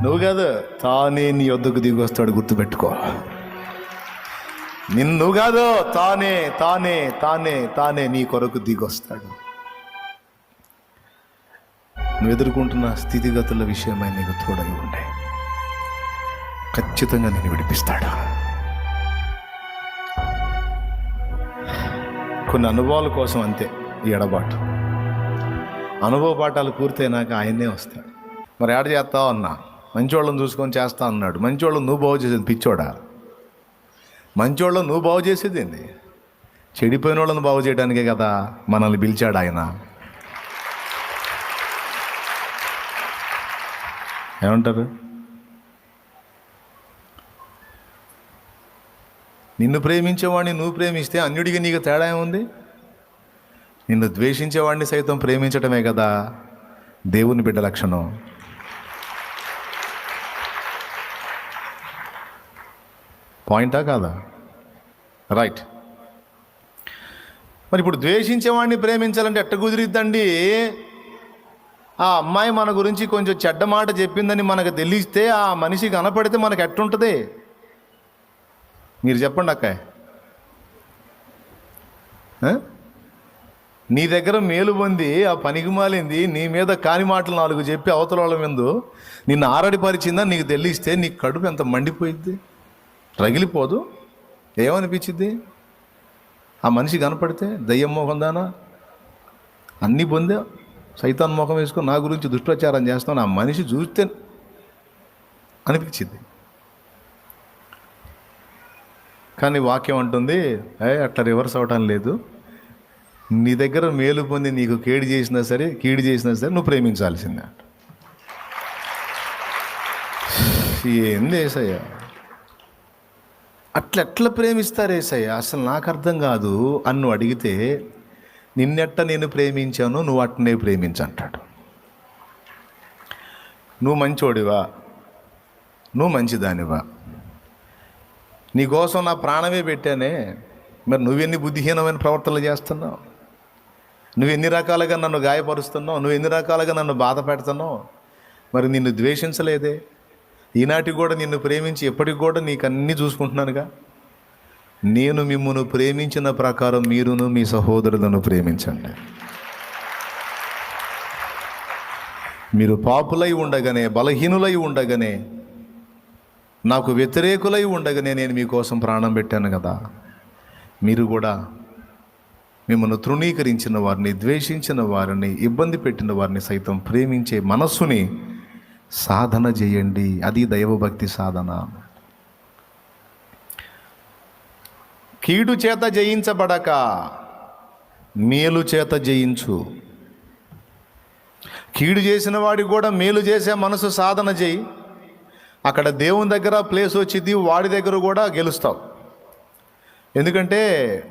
నువ్వు కాదు, తానే నీ వద్దకు దిగి వస్తాడు, గుర్తుపెట్టుకో. నిన్ను కాదు, తానే తానే తానే తానే నీ కొరకు దిగొస్తాడు. నువ్వు ఎదుర్కొంటున్న స్థితిగతుల విషయమై నీకు తోడై ఉండే ఖచ్చితంగా నేను విడిపిస్తాడు. కొన్ని అనుభవాల కోసం అంతే ఈ ఎడబాటు. అనుభవ పాఠాలు పూర్తయినాక ఆయన్నే వస్తాడు. మరి ఏడ చేస్తావు అన్నా, మంచోళ్ళని చూసుకొని చేస్తా అన్నాడు. మంచోళ్ళని నువ్వు బాగు చేసేది పిచ్చోడా? మంచోళ్ళని నువ్వు బాగు చేసేది ఏంది? చెడిపోయిన వాళ్ళని బాగు చేయడానికే కదా మనల్ని పిలిచాడు ఆయన. ఏమంటారు? నిన్ను ప్రేమించేవాడిని నువ్వు ప్రేమిస్తే అన్యుడికి నీకు తేడా ఏముంది? నిన్ను ద్వేషించేవాడిని సైతం ప్రేమించటమే కదా దేవుని బిడ్డ లక్షణం. పాయింటా కాదా? రైట్. మరి ఇప్పుడు ద్వేషించేవాడిని ప్రేమించాలంటే ఎట్ట కుదిరిద్దండి? ఆ అమ్మాయి మన గురించి కొంచెం చెడ్డ మాట చెప్పిందని మనకు తెలిస్తే ఆ మనిషి కనపడితే మనకు ఎట్టుంటుంది? మీరు చెప్పండి అక్క. నీ దగ్గర మేలు పొంది ఆ పనికి మాలింది నీ మీద కాని మాటలు 4 చెప్పి అవతల వాళ్ళ మీద నిన్ను ఆరడిపరిచిందని నీకు తెలిస్తే నీకు కడుపు ఎంత మండిపోయిద్ది? రగిలిపోదు? ఏమనిపించిద్ది? ఆ మనిషి కనపడితే దయ్యం మోహం దానా అన్నీ పొందా, సైతాన్ ముఖం వేసుకొని నా గురించి దుష్ప్రచారం చేస్తాను, ఆ మనిషి చూస్తే అనిపించింది. కానీ వాక్యం అంటుంది అట్లా రివర్స్ అవటం లేదు. నీ దగ్గర మేలు పొంది నీకు కీడు చేసినా సరే నువ్వు ప్రేమించాల్సిందే. ఏంది ఏసయ్యా, అట్లా ప్రేమిస్తారు ఏసయ్యా? అసలు నాకు అర్థం కాదు అని నువ్వు అడిగితే, నిన్నెట్ట నేను ప్రేమించాను నువ్వు అట్టనే ప్రేమించంటాడు. నువ్వు మంచోడివా, నువ్వు మంచిదానివా, నీకోసం నా ప్రాణమే పెట్టానే, మరి నువ్వెన్ని బుద్ధిహీనమైన ప్రవర్తనలు చేస్తున్నావు, నువ్వెన్ని రకాలుగా నన్ను గాయపరుస్తున్నావు, నువ్వెన్ని రకాలుగా నన్ను బాధ పెడుతున్నావు. మరి నిన్ను ద్వేషించలేదే? ఈనాటికి కూడా నిన్ను ప్రేమించి ఎప్పటికి కూడా నీకు అన్నీ చూసుకుంటున్నానుగా. నేను మిమ్మును ప్రేమించిన ప్రకారం మీరును మీ సహోదరులను ప్రేమించండి. మీరు పాపులై ఉండగానే, బలహీనులై ఉండగానే, నాకు వ్యతిరేకులై ఉండగానే నేను మీకోసం ప్రాణం పెట్టాను కదా. మీరు కూడా మిమ్మల్ని తృణీకరించిన వారిని, ద్వేషించిన వారిని, ఇబ్బంది పెట్టిన వారిని సైతం ప్రేమించే మనస్సుని సాధన చేయండి. అది దైవభక్తి సాధన. కీడు చేత జయించబడక మేలు చేత జయించు. కీడు చేసిన వాడికి కూడా మేలు చేసే మనసు సాధన చేయి. అక్కడ దేవుని దగ్గర ప్లేస్ వచ్చింది, వాడి దగ్గర కూడా గెలుస్తావు. ఎందుకంటే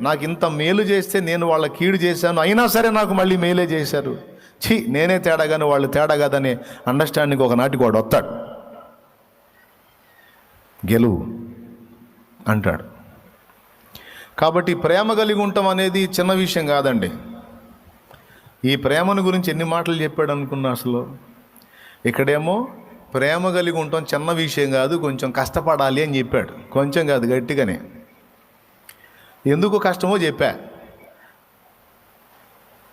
నాకు ఇంత మేలు చేస్తే నేను వాళ్ళ కీడు చేశాను, అయినా సరే నాకు మళ్ళీ మేలే చేశారు, నేనే తేడా కానీ వాళ్ళు తేడా కాదని అండర్స్టాండింగ్ ఒకనాటికి వాడు వస్తాడు. గెలువు అంటాడు. కాబట్టి ప్రేమ కలిగి ఉండటం అనేది చిన్న విషయం కాదండి. ఈ ప్రేమను గురించి ఎన్ని మాటలు చెప్పాడు అనుకున్నా అసలు. ఇక్కడేమో ప్రేమ కలిగి ఉండటం చిన్న విషయం కాదు, కొంచెం కష్టపడాలి అని చెప్పాడు. కొంచెం కాదు, గట్టిగానే. ఎందుకు కష్టమో చెప్పా.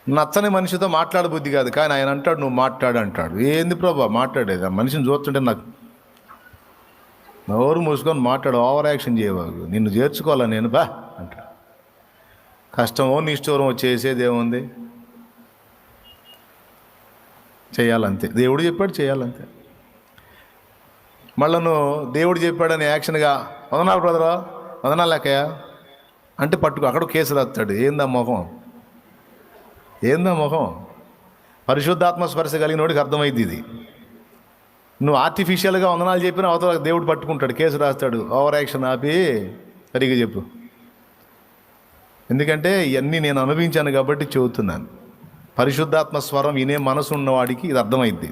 నచ్చని మనిషితో మాట్లాడబుద్ధి కాదు, కానీ ఆయన అంటాడు నువ్వు మాట్లాడు అంటాడు. ఏంది ప్రభా మాట్లాడేది? ఆ మనిషిని చూస్తుంటే నాకు నోరు మూసుకొని మాట్లాడు, ఓవర్ యాక్షన్ చేయవాగు, నిన్ను చేర్చుకోవాలా నేను బా అంటాడు. కష్టమో నిష్ఠూరమో చేసేది ఏముంది? చేయాలంతే. దేవుడు చెప్పాడు చేయాలంతే. మళ్ళీ నువ్వు దేవుడు చెప్పాడని యాక్షన్గా వదనాలు బ్రదరా, వదనాలు లెక్కయా అంటే పట్టుకో, అక్కడ కేసు రాస్తాడు. ఏందా మొహం? పరిశుద్ధాత్మ స్పర్శ కలిగినోడికి అర్థమైంది ఇది. నువ్వు ఆర్టిఫిషియల్గా వందనాలు చెప్పినా అవతల దేవుడు పట్టుకుంటాడు, కేసు రాస్తాడు. ఓవర్ యాక్షన్ ఆపి సరిగ్గా చెప్పు. ఎందుకంటే ఇవన్నీ నేను అనుభవించాను కాబట్టి చెబుతున్నాను. పరిశుద్ధాత్మ స్వరం వినే మనసు ఉన్నవాడికి ఇది అర్థమైద్ది.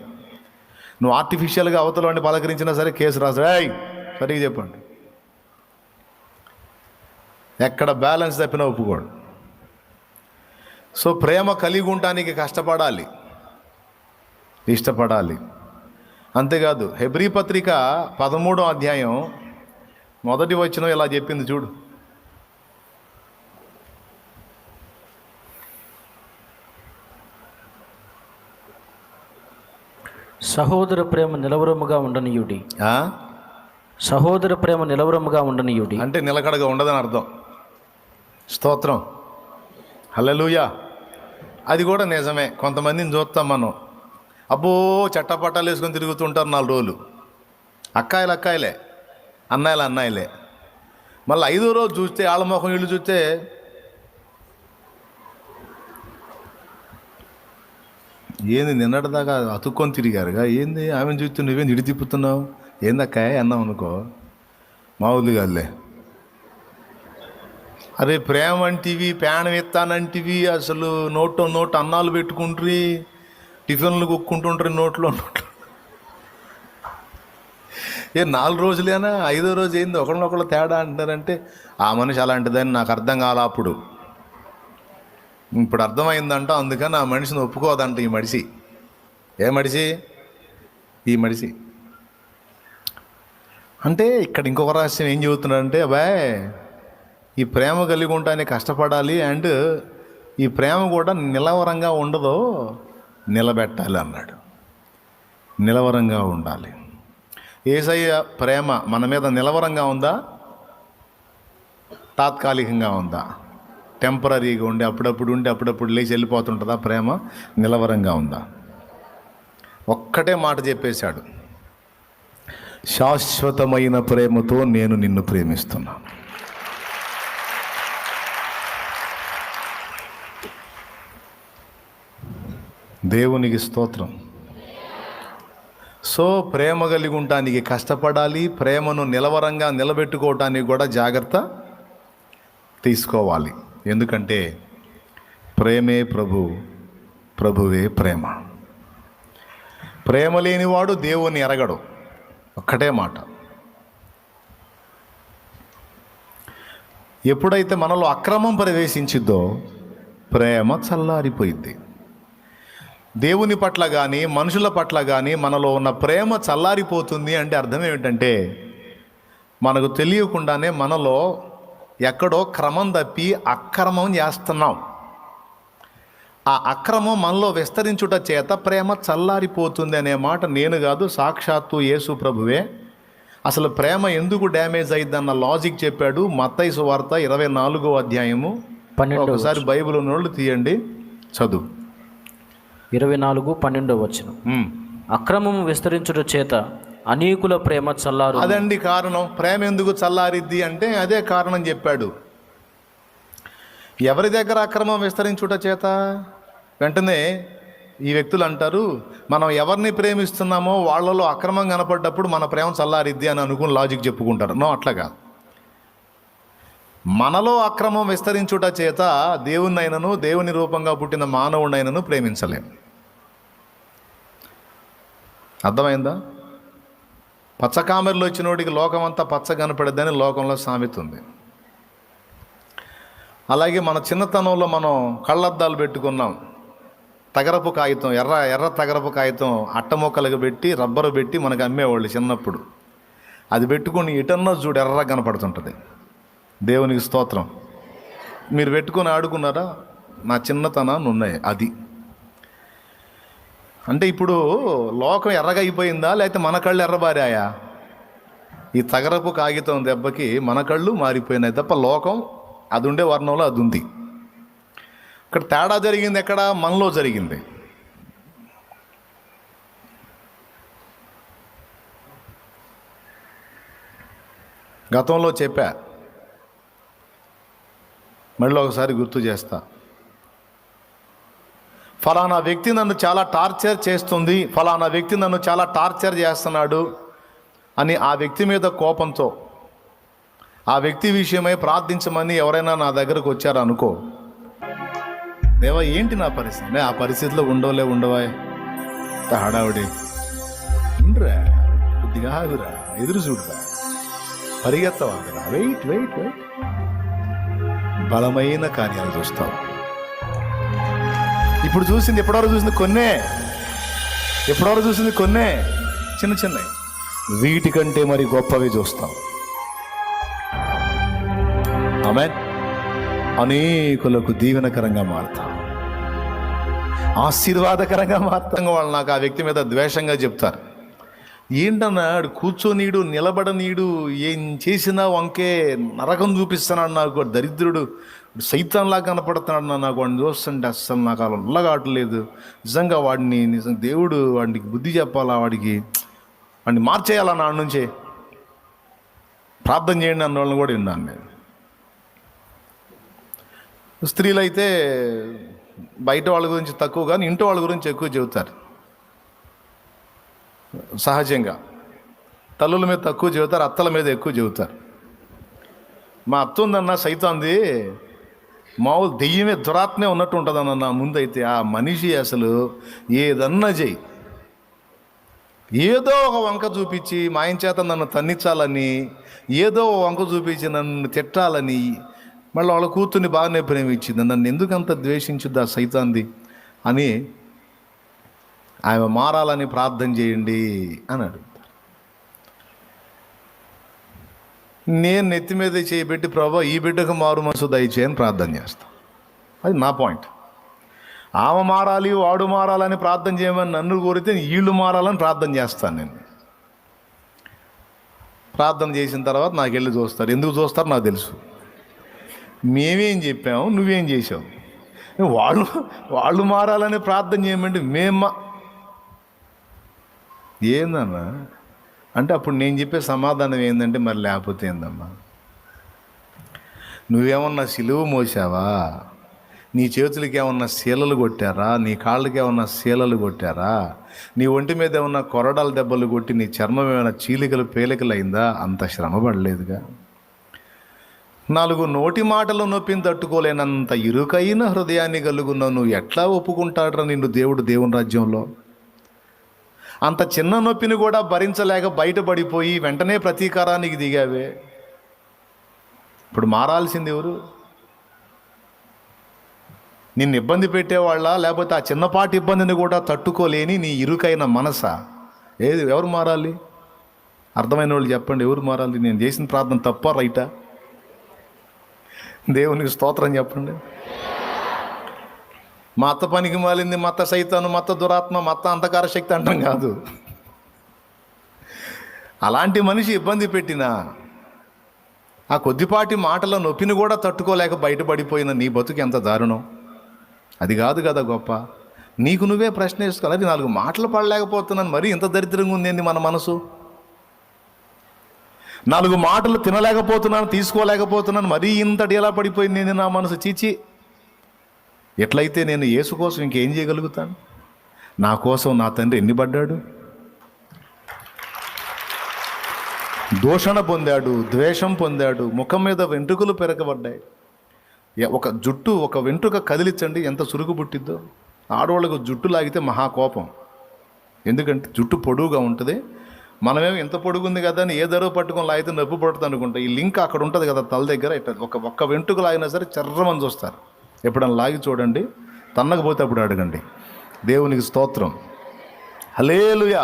నువ్వు ఆర్టిఫిషియల్గా అవతల వాడిని పలకరించినా సరే కేసు రాస్తాడు. సరిగ్గా చెప్పండి. ఎక్కడ బ్యాలెన్స్ తప్పినా ఒప్పుకోడు. సో ప్రేమ కలిగి ఉండటానికి కష్టపడాలి, ఇష్టపడాలి. అంతేకాదు హెబ్రీ పత్రిక 13వ అధ్యాయం 1వ వచనం ఇలా చెప్పింది చూడు. సహోదర ప్రేమ నిలవరముగా ఉండనీయుడి. సహోదర ప్రేమ నిలవరముగా ఉండనీయుడి అంటే నిలకడగా ఉండదని అర్థం. స్తోత్రం, హల్లెలూయా. అది కూడా నిజమే. కొంతమందిని చూస్తాం మనం, అబ్బో చట్టపట్టాలు వేసుకొని తిరుగుతుంటారు 4 రోజులు. అక్కాయిలే, అన్నాయిలే. మళ్ళీ 5వ రోజు చూస్తే వాళ్ళ ముఖం వీళ్ళు చూస్తే ఏంది నిన్నటిదాకా అతుక్కొని తిరిగారుగా, ఏంది ఆమెను చూస్తే నువ్వేం ఇడి తిప్పుతున్నావు, ఏందక్కాయ అన్నాం అనుకో, మామూలు కాదులే. అరే ప్రేమ అంటివి, ప్యాణం ఎత్తానంటివి, అసలు నోటు అన్నాలు పెట్టుకుంటారు, టిఫిన్లు కుక్కుంటుంటారు నోట్లో. 4 రోజులేనా, 5వ రోజు ఏంది ఒకళ్ళొకళ్ళు తేడా అంటారంటే ఆ మనిషి అలాంటిదని నాకు అర్థం కాల అప్పుడు. ఇప్పుడు అర్థమైందంట. అందుకని ఆ మనిషిని ఒప్పుకోదంట ఈ మనిషి. ఏ మనిషి? ఈ మనిషి. అంటే ఇక్కడ ఇంకొక రహస్యం ఏం చెబుతున్నాడంటే, అబ్బాయ్ ఈ ప్రేమ కలిగి ఉంటానే కష్టపడాలి, అండ్ ఈ ప్రేమ కూడా నిలవరంగా ఉండదో నిలబెట్టాలి అన్నాడు. నిలవరంగా ఉండాలి. యేసయ్య ప్రేమ మన మీద నిలవరంగా ఉందా, తాత్కాలికంగా ఉందా? టెంపరీగా ఉండి అప్పుడప్పుడు ఉండి అప్పుడప్పుడు లేచి వెళ్ళిపోతుంటుందా? ప్రేమ నిలవరంగా ఉందా? ఒక్కటే మాట చెప్పేశాడు, శాశ్వతమైన ప్రేమతో నేను నిన్ను ప్రేమిస్తున్నాను. దేవునికి స్తోత్రం. సో ప్రేమ కలిగి ఉండటానికి కష్టపడాలి, ప్రేమను నిలవరంగా నిలబెట్టుకోవటానికి కూడా జాగ్రత్త తీసుకోవాలి. ఎందుకంటే ప్రేమే ప్రభువే ప్రేమ. ప్రేమ లేనివాడు దేవుని ఎరగడు. ఒక్కటే మాట. ఎప్పుడైతే మనలో అక్రమం ప్రవేశించిద్దో ప్రేమ చల్లారిపోయింది. దేవుని పట్ల కానీ మనుషుల పట్ల కానీ మనలో ఉన్న ప్రేమ చల్లారిపోతుంది అంటే అర్థం ఏమిటంటే, మనకు తెలియకుండానే మనలో ఎక్కడో క్రమం తప్పి అక్రమం చేస్తున్నాం. ఆ అక్రమం మనలో విస్తరించుట చేత ప్రేమ చల్లారిపోతుంది అనే మాట నేను కాదు, సాక్షాత్తు యేసు ప్రభువే. అసలు ప్రేమ ఎందుకు డ్యామేజ్ అయ్యిద్దన్న లాజిక్ చెప్పాడు. మత్తయి సువార్త 24వ అధ్యాయము 12. ఒకసారి బైబిల్ ఉన్నోళ్ళు తీయండి, చదువు. 24:12 వచనం. అక్రమము విస్తరించుట చేత అనేకుల ప్రేమ చల్లారు. అదండి కారణం. ప్రేమ ఎందుకు చల్లారిద్ది అంటే అదే కారణం చెప్పాడు. ఎవరి దగ్గర అక్రమం విస్తరించుట చేత? వెంటనే ఈ వ్యక్తులు అంటారు, మనం ఎవరిని ప్రేమిస్తున్నామో వాళ్ళలో అక్రమం కనపడ్డప్పుడు మన ప్రేమ చల్లారిద్ది అని అనుకుని లాజిక్ చెప్పుకుంటారు. నో, అట్లా కాదు. మనలో అక్రమం విస్తరించుట చేత దేవుణ్ణైనను దేవుని రూపంగా పుట్టిన మానవుడైనను ప్రేమించలేం. అర్థమైందా? పచ్చకామెరలో వచ్చినోడికి లోకమంతా పచ్చ కనపడద్దని లోకంలో సామెత ఉంది. అలాగే మన చిన్నతనంలో మనం కళ్ళద్దాలు పెట్టుకున్నాం. తగరపు కాగితం, ఎర్ర తగరపు కాగితం అట్టమొక్కలుగా పెట్టి రబ్బరు పెట్టి మనకు అమ్మేవాళ్ళు చిన్నప్పుడు. అది పెట్టుకొని ఇటన్నా చూడు ఎర్ర కనపడుతుంటుంది. దేవునికి స్తోత్రం. మీరు పెట్టుకొని ఆడుకున్నారా? నా చిన్నతనాన్ని ఉన్నాయి. అది అంటే ఇప్పుడు లోకం ఎర్రగా అయిపోయిందా, లేకపోతే మన కళ్ళు ఎర్రబారాయా? ఈ తగరపు కాగితం దెబ్బకి మన కళ్ళు మారిపోయినాయి తప్ప లోకం అది ఉండే వర్ణంలో అది ఉంది. ఇక్కడ తేడా జరిగింది ఎక్కడ? మనలో జరిగింది. గతంలో చెప్పా, మళ్ళీ ఒకసారి గుర్తు చేస్తా. ఫలానా వ్యక్తి నన్ను చాలా టార్చర్ చేస్తుంది, ఫలానా వ్యక్తి నన్ను చాలా టార్చర్ చేస్తున్నాడు అని ఆ వ్యక్తి మీద కోపంతో ఆ వ్యక్తి విషయమై ప్రార్థించమని ఎవరైనా నా దగ్గరకు వచ్చారనుకో, దేవా ఏంటి నా పరిస్థితి? ఆ పరిస్థితిలో ఉండవా హడావుడి ఉండరా, కొద్దిగా ఆగురా, ఎదురు చూడరా, పరిగెత్తవారా, వెయిట్ వెయిట్ వెయిట్, బలమైన కార్యాలు చూస్తావు. ఇప్పుడు చూసింది ఎప్పటివరకు చూసింది కొన్నే, చిన్న చిన్నవి, వీటికంటే మరి గొప్పవి చూస్తాం. ఆమేన్. అనేకులకు దీవెనకరంగా మారుతాం, ఆశీర్వాదకరంగా మారుతాం. వాళ్ళు నాకు ఆ వ్యక్తి మీద ద్వేషంగా చెప్తారు. ఏంటన్నా కూర్చోనీడు, నిలబడనీడు, ఏం చేసినా వంకే నరకం చూపిస్తున్నాడు, నాకు దరిద్రుడు సైతాన్లా కనపడుతున్నాడు, నాకు వాడిని చూస్తుంటే అస్సలు నాకు అలా ఉల్లగాటలేదు. నిజంగా దేవుడు వాడికి బుద్ధి చెప్పాలా, వాడిని మార్చేయాలా, నా నుంచే ప్రార్థన చేయండి అన్న వాళ్ళని కూడా విన్నాను నేను. స్త్రీలైతే బయట వాళ్ళ గురించి తక్కువ కానీ ఇంటి వాళ్ళ గురించి ఎక్కువ చెబుతారు. సహజంగా తల్లుల మీద తక్కువ చెబుతారు, అత్తల మీద ఎక్కువ చెబుతారు. మా అత్త ఉందన్న సైతాంది, మామూలు దెయ్యమే, దురాత్మే ఉన్నట్టు ఉంటుందన్న నా ముందైతే. ఆ మనిషి అసలు ఏదన్నా చెయ్యి, ఏదో ఒక వంక చూపించి మా ఆయన చేత నన్ను తన్నించాలని, ఏదో ఒక వంక చూపించి నన్ను తిట్టాలని, మళ్ళీ వాళ్ళ కూతుర్ని బాగానే ప్రేమించింది, నన్ను ఎందుకంత ద్వేషించుద్ది ఆ సైతాంది అని ఆమె మారాలని ప్రార్థన చేయండి అని అడుగుతారు. నేను నెత్తి మీద చేయబెట్టి ప్రభా ఈ బిడ్డకు మారు మనసు దయచేయని ప్రార్థన చేస్తాను. అది నా పాయింట్. ఆమె మారాలి, వాడు మారాలని ప్రార్థన చేయమని నన్ను కోరితే వీళ్ళు మారాలని ప్రార్థన చేస్తాను నేను. ప్రార్థన చేసిన తర్వాత నాకు వెళ్ళి చూస్తారు. ఎందుకు చూస్తారు నాకు తెలుసు. మేమేం చెప్పాము, నువ్వేం చేసావు, వాళ్ళు మారాలని ప్రార్థన చేయమంటే ఏందన్నా అంటే అప్పుడు నేను చెప్పే సమాధానం ఏంటంటే, మరి లేకపోతే ఏందమ్మా, నువ్వేమన్నా సిలువ మోసావా, నీ చేతులకి ఏమన్నా శీలలు కొట్టారా, నీ కాళ్ళకి ఏమన్నా శీలలు కొట్టారా, నీ ఒంటి మీద ఏమన్నా కొరడాల దెబ్బలు కొట్టి నీ చర్మం ఏమైనా చీలికలు పేలికలు అయిందా, అంత శ్రమ పడలేదుగా. 4 నోటి మాటలు నొప్పిని తట్టుకోలేనంత ఇరుకైన హృదయాన్ని కలుగున్నావు, నువ్వు ఎట్లా ఒప్పుకుంటాడ్రా నిన్ను దేవుని రాజ్యంలో? అంత చిన్న నొప్పిని కూడా భరించలేక బయటపడిపోయి వెంటనే ప్రతీకారానికి దిగావే. ఇప్పుడు మారాల్సింది ఎవరు? నిన్ను ఇబ్బంది పెట్టేవాళ్ళ, లేకపోతే ఆ చిన్నపాటి ఇబ్బందిని కూడా తట్టుకోలేని నీ ఇరుకైన మనసా? ఎవరు మారాలి? అర్థమైన వాళ్ళు చెప్పండి, ఎవరు మారాలి? నేను చేసిన ప్రార్థన తప్ప రైటా? దేవునికి స్తోత్రం చెప్పండి. మా అత్త పనికి మాలింది, మా అత్త సైతాను, మా అత్త దురాత్మ, మా అత్త అంధకార శక్తి అంటాం కాదు. అలాంటి మనిషి ఇబ్బంది పెట్టినా ఆ కొద్దిపాటి మాటల నొప్పిని కూడా తట్టుకోలేక బయటపడిపోయిన నీ బతుకు ఎంత దారుణం. అది కాదు కదా గొప్ప. నీకు నువ్వే ప్రశ్న వేసుకోవాలి. అది 4 మాటలు పడలేకపోతున్నాను, మరీ ఇంత దరిద్రంగా ఉందేంది మన మనసు. 4 మాటలు తినలేకపోతున్నాను, తీసుకోలేకపోతున్నాను, మరీ ఇంతటి ఎలా పడిపోయింది నేను నా మనసు. చీచి, ఎట్లయితే నేను యేసు కోసం ఇంకేం చేయగలుగుతాను? నా కోసం నా తండ్రి ఎన్ని పడ్డాడు, దూషణ పొందాడు, ద్వేషం పొందాడు, ముఖం మీద వెంట్రుకలు పెరగబడ్డాయి. ఒక వెంట్రుక కదిలించండి ఎంత చురుకు పుట్టిద్దో. ఆడవాళ్ళకు జుట్టు లాగితే మహాకోపం, ఎందుకంటే జుట్టు పొడుగుగా ఉంటుంది. మనమేమో ఎంత పొడుగుంది కదా అని ఏ దరవ పట్టుకొని లాగితే నొప్పి పడుతుంది అనుకుంటా. ఈ లింక్ అక్కడ ఉంటుంది కదా తల దగ్గర, ఇట్లా ఒక్క వెంట్రుక లాగినా సరే చర్రమని చూస్తారు. ఎప్పుడన్నా లాగి చూడండి, తన్నకపోతే అప్పుడు అడగండి. దేవునికి స్తోత్రం, హల్లెలూయా.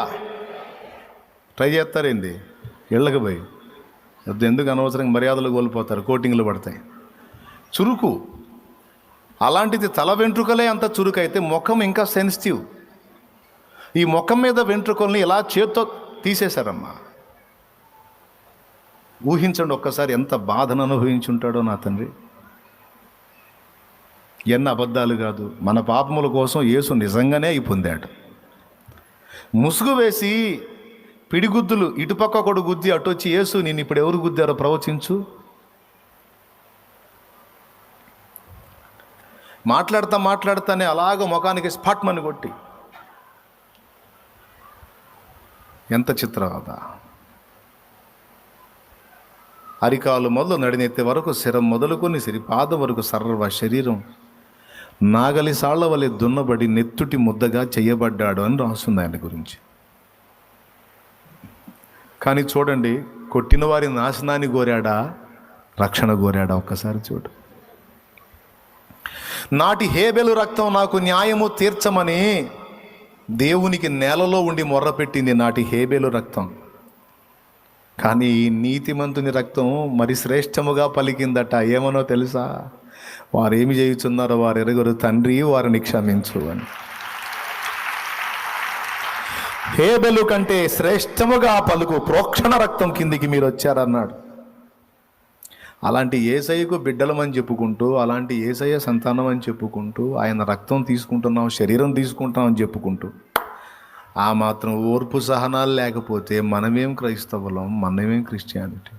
ట్రై చేస్తారేంది? ఇళ్ళకి పోయి ఎందుకు అనవసరంగా మర్యాదలు కోల్పోతారు, కోటింగ్లు పడతాయి. చురుకు అలాంటిది. తల వెంట్రుకలే అంత చురుకు అయితే ముఖం ఇంకా సెన్సిటివ్. ఈ ముఖం మీద వెంట్రుకల్ని ఇలా చేత్తో తీసేశారమ్మా. ఊహించండి ఒక్కసారి ఎంత బాధను అనుభవించుంటాడో నా తండ్రి. ఎన్ని అబద్ధాలు కాదు, మన పాపముల కోసం యేసు నిజంగానే అయి పొందాడు. ముసుగు వేసి పిడిగుద్దులు ఇటుపక్క ఒకడు గుద్ది అటు వచ్చి, యేసు నేను ఇప్పుడు ఎవరు గుద్దారో ప్రవచించు. మాట్లాడతానే అలాగ ముఖానికి స్పాట్మని కొట్టి, ఎంత చిత్రవద. అరికాలు మొదలు నడినెత్తే వరకు, శిరం మొదలుకొని సిరిపాదం వరకు సర్వ శరీరం నాగలి సాళ్ల వలె దున్నబడి నెత్తుటి ముద్దగా చేయబడ్డాడు అని రాస్తుంది ఆయన గురించి. కానీ చూడండి, కొట్టిన వారి నాశనాన్ని కోరాడా, రక్షణ కోరాడా? ఒక్కసారి చూడు. నాటి హేబెలు రక్తం నాకు న్యాయము తీర్చమని దేవునికి నేలలో ఉండి మొర్రపెట్టింది నాటి హేబేలు రక్తం. కానీ ఈ నీతిమంతుని రక్తం మరి శ్రేష్టముగా పలికిందట. ఏమనో తెలుసా? వారేమి చేయుచున్నారో వారు ఎరుగరు, తండ్రి వారిని క్షమించు అని. హేబెలు కంటే శ్రేష్టముగా పలుకు ప్రోక్షణ రక్తం కిందికి మీరు వచ్చారన్నాడు. అలాంటి యేసయ్యకు బిడ్డలమని చెప్పుకుంటూ, అలాంటి యేసయ్య సంతానం అని చెప్పుకుంటూ, ఆయన రక్తం తీసుకుంటున్నాం, శరీరం తీసుకుంటాం అని చెప్పుకుంటూ, ఆ మాత్రం ఓర్పు సహనాలు లేకపోతే మనమేం క్రైస్తవులం, మనమేం క్రిస్టియానిటీ?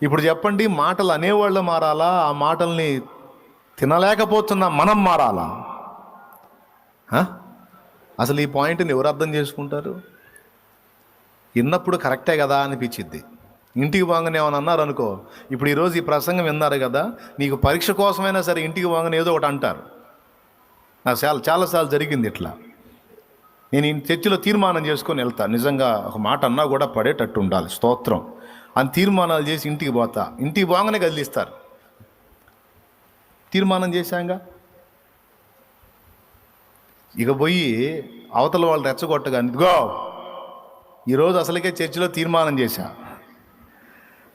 ఇప్పుడు చెప్పండి, మాటలు అనేవాళ్ళు మారాలా, ఆ మాటల్ని తినలేకపోతున్నా మనం మారాలా? అసలు ఈ పాయింట్ని ఎవరు అర్థం చేసుకుంటారు? విన్నప్పుడు కరెక్టే కదా అనిపించిద్ది. ఇంటికి పోగానే ఏమైనా అన్నారు అనుకో, ఇప్పుడు ఈరోజు ఈ ప్రసంగం విన్నారు కదా, నీకు పరీక్ష కోసమైనా సరే ఇంటికి పోగానే ఏదో ఒకటి అంటారు. నాకు చాలాసార్లు జరిగింది ఇట్లా. నేను ఈ చర్చిలో తీర్మానం చేసుకొని వెళ్తాను. నిజంగా ఒక మాట అన్నా కూడా పడేటట్టు ఉండాలి, స్తోత్రం అని తీర్మానాలు చేసి ఇంటికి పోతా. ఇంటికి పోగానే కదిలిస్తారు. తీర్మానం చేశాంగా, ఇక పోయి అవతల వాళ్ళు రెచ్చగొట్టగా, ఇదిగో ఈరోజు అసలుకే చర్చిలో తీర్మానం చేశా,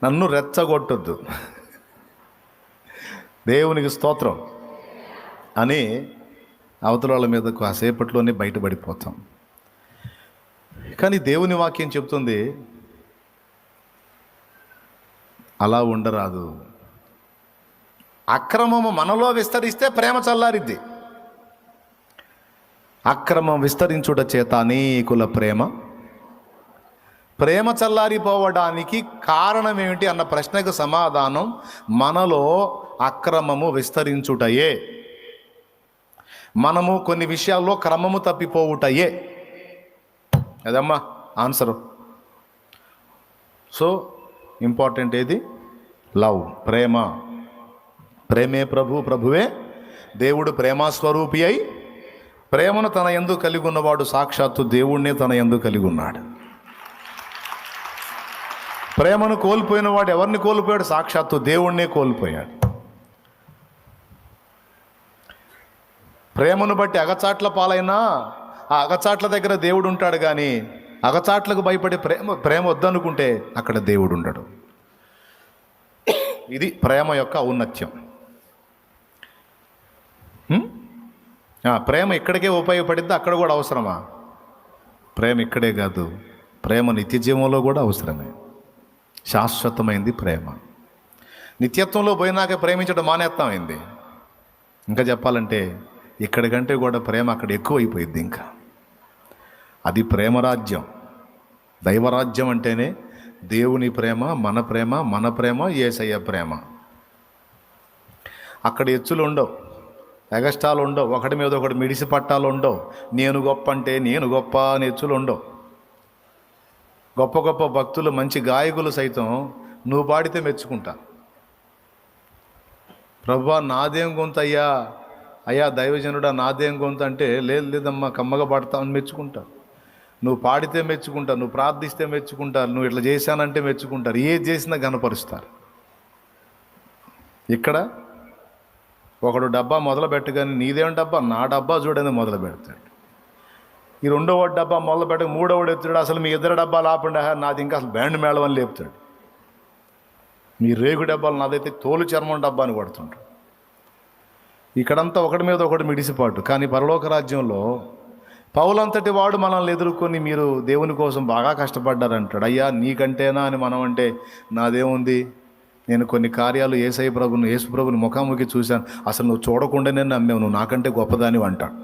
నన్ను రెచ్చగొట్టొద్దు, దేవునికి స్తోత్రం అని అవతల వాళ్ళ మీద కాసేపట్లోనే బయటపడిపోతాం. కానీ దేవుని వాక్యం చెప్తుంది అలా ఉండరాదు. అక్రమము మనలో విస్తరిస్తే ప్రేమ చల్లారిద్ది. అక్రమం విస్తరించుట చేత అనేకుల ప్రేమ చల్లారిపోవడానికి కారణం ఏమిటి అన్న ప్రశ్నకు సమాధానం మనలో అక్రమము విస్తరించుటయే, మనము కొన్ని విషయాల్లో క్రమము తప్పిపోవుటయే. అదమ్మా ఆన్సరు. సో ఇంపార్టెంట్ ఏది? లవ్, ప్రేమే ప్రభువే దేవుడు ప్రేమాస్వరూపి అయి ప్రేమను తన యందు కలిగి ఉన్నవాడు సాక్షాత్తు దేవుణ్ణే తన యందు కలిగి ఉన్నాడు. ప్రేమను కోల్పోయిన వాడు ఎవరిని కోల్పోయాడు? సాక్షాత్తు దేవుణ్ణే కోల్పోయాడు. ప్రేమను బట్టి అగచాట్ల పాలైనా ఆ అగచాట్ల దగ్గర దేవుడు ఉంటాడు, కానీ అగచాట్లకు భయపడి ప్రేమ వద్దనుకుంటే అక్కడ దేవుడు ఉండడు. ఇది ప్రేమ యొక్క ఔన్నత్యం. ప్రేమ ఇక్కడికే ఉపయోగపడిద్ది, అక్కడ కూడా అవసరమా? ప్రేమ ఇక్కడే కాదు, ప్రేమ నిత్య జీవంలో కూడా అవసరమే. శాశ్వతమైంది ప్రేమ. నిత్యత్వంలో పోయినాక ప్రేమించడం మానేస్తామైంది. ఇంకా చెప్పాలంటే ఇక్కడికంటే కూడా ప్రేమ అక్కడ ఎక్కువైపోయింది. ఇంకా అది ప్రేమరాజ్యం. దైవరాజ్యం అంటేనే దేవుని ప్రేమ, మన ప్రేమ యేసయ్య ప్రేమ. అక్కడ ఎచ్చులు ఉండవు, ఎగస్టాలు ఉండవు, ఒకటి మీద ఒకటి మిడిసి పట్టాలు ఉండవు. నేను గొప్ప అంటే నేను గొప్ప అని ఎచ్చులు ఉండవు. గొప్ప గొప్ప భక్తులు, మంచి గాయకులు సైతం నువ్వు పాడితే మెచ్చుకుంటా. ప్రభువా నాదేం గొంతు అయ్యా దైవజనుడా నాదేం గొంతు అంటే, లేదమ్మా కమ్మగా పాడతామని మెచ్చుకుంటా. నువ్వు పాడితే మెచ్చుకుంటారు, నువ్వు ప్రార్థిస్తే మెచ్చుకుంటారు, నువ్వు ఇట్లా చేశానంటే మెచ్చుకుంటారు, ఏది చేసినా గనపరుస్తారు. ఇక్కడ ఒకడు డబ్బా మొదలు పెట్టగానే నీదేం డబ్బా, నా డబ్బా చూడని మొదలు పెడతాడు. ఈ రెండవ డబ్బా మొదలు పెట్టక మూడవడు ఎత్తాడు, అసలు మీ ఇద్దరు డబ్బాలు ఆపండి, నాది ఇంకా అసలు బ్యాండ్ మేళం అని లేపుతాడు. మీ రేగు డబ్బాలు నాదైతే తోలు చర్మం డబ్బా అని కొడుతుంటాడు. ఇక్కడంతా ఒకటి మీద ఒకటి మిడిసిపాటు. కానీ పరలోక రాజ్యంలో పౌలంతటి వాడు మనల్ని ఎదుర్కొని మీరు దేవుని కోసం బాగా కష్టపడ్డారంటాడు. అయ్యా నీకంటేనా అని మనం అంటే, నాదేముంది, నేను కొన్ని కార్యాలు యేసు ప్రభుని ముఖాముఖి చూశాను, అసలు నువ్వు చూడకుండానే నమ్మావు, నువ్వు నాకంటే గొప్పదాని అంటాడు.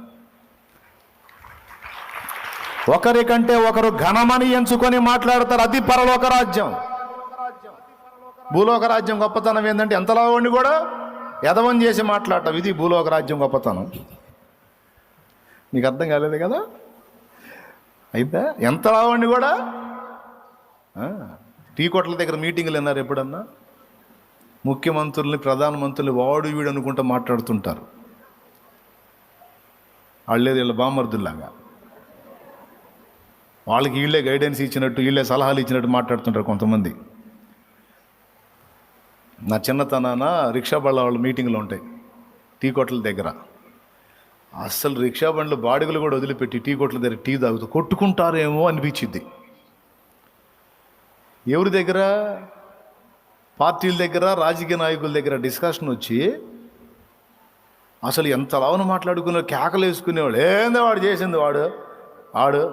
ఒకరికంటే ఒకరు ఘనమని ఎంచుకొని మాట్లాడతారు. అది పరలోక రాజ్యం. భూలోక రాజ్యం గొప్పతనం ఏంటంటే ఎంతలా ఉండి కూడా ఎదవం చేసి మాట్లాడటం. ఇది భూలోక రాజ్యం గొప్పతనం. నీకు అర్థం కాలేదు కదా? అయితే ఎంతలా ఉండి కూడా టీ కొట్ల దగ్గర మీటింగ్లు విన్నారు ఎప్పుడన్నా? ముఖ్యమంత్రుల్ని, ప్రధానమంత్రుల్ని వాడు వీడు అనుకుంటూ మాట్లాడుతుంటారు. వాళ్ళేది వీళ్ళ బామర్దుల్లాగా, వాళ్ళకి వీళ్ళే గైడెన్స్ ఇచ్చినట్టు, వీళ్ళే సలహాలు ఇచ్చినట్టు మాట్లాడుతుంటారు కొంతమంది. నా చిన్నతనాన రిక్షా బళ్ళ వాళ్ళు మీటింగ్లు ఉంటాయి టీ కొట్ల దగ్గర. అస్సలు రిక్షా బండ్లు బాడుగులు కూడా వదిలిపెట్టి టీ కొట్ల దగ్గర టీ తాగుతూ కొట్టుకుంటారేమో అనిపించింది. ఎవరి దగ్గర? పార్టీల దగ్గర, రాజకీయ నాయకుల దగ్గర డిస్కషన్ వచ్చి అసలు ఎంత లావున మాట్లాడుకునే, కేకలు వేసుకునేవాడు, ఏందో వాడు చేసింది, వాడు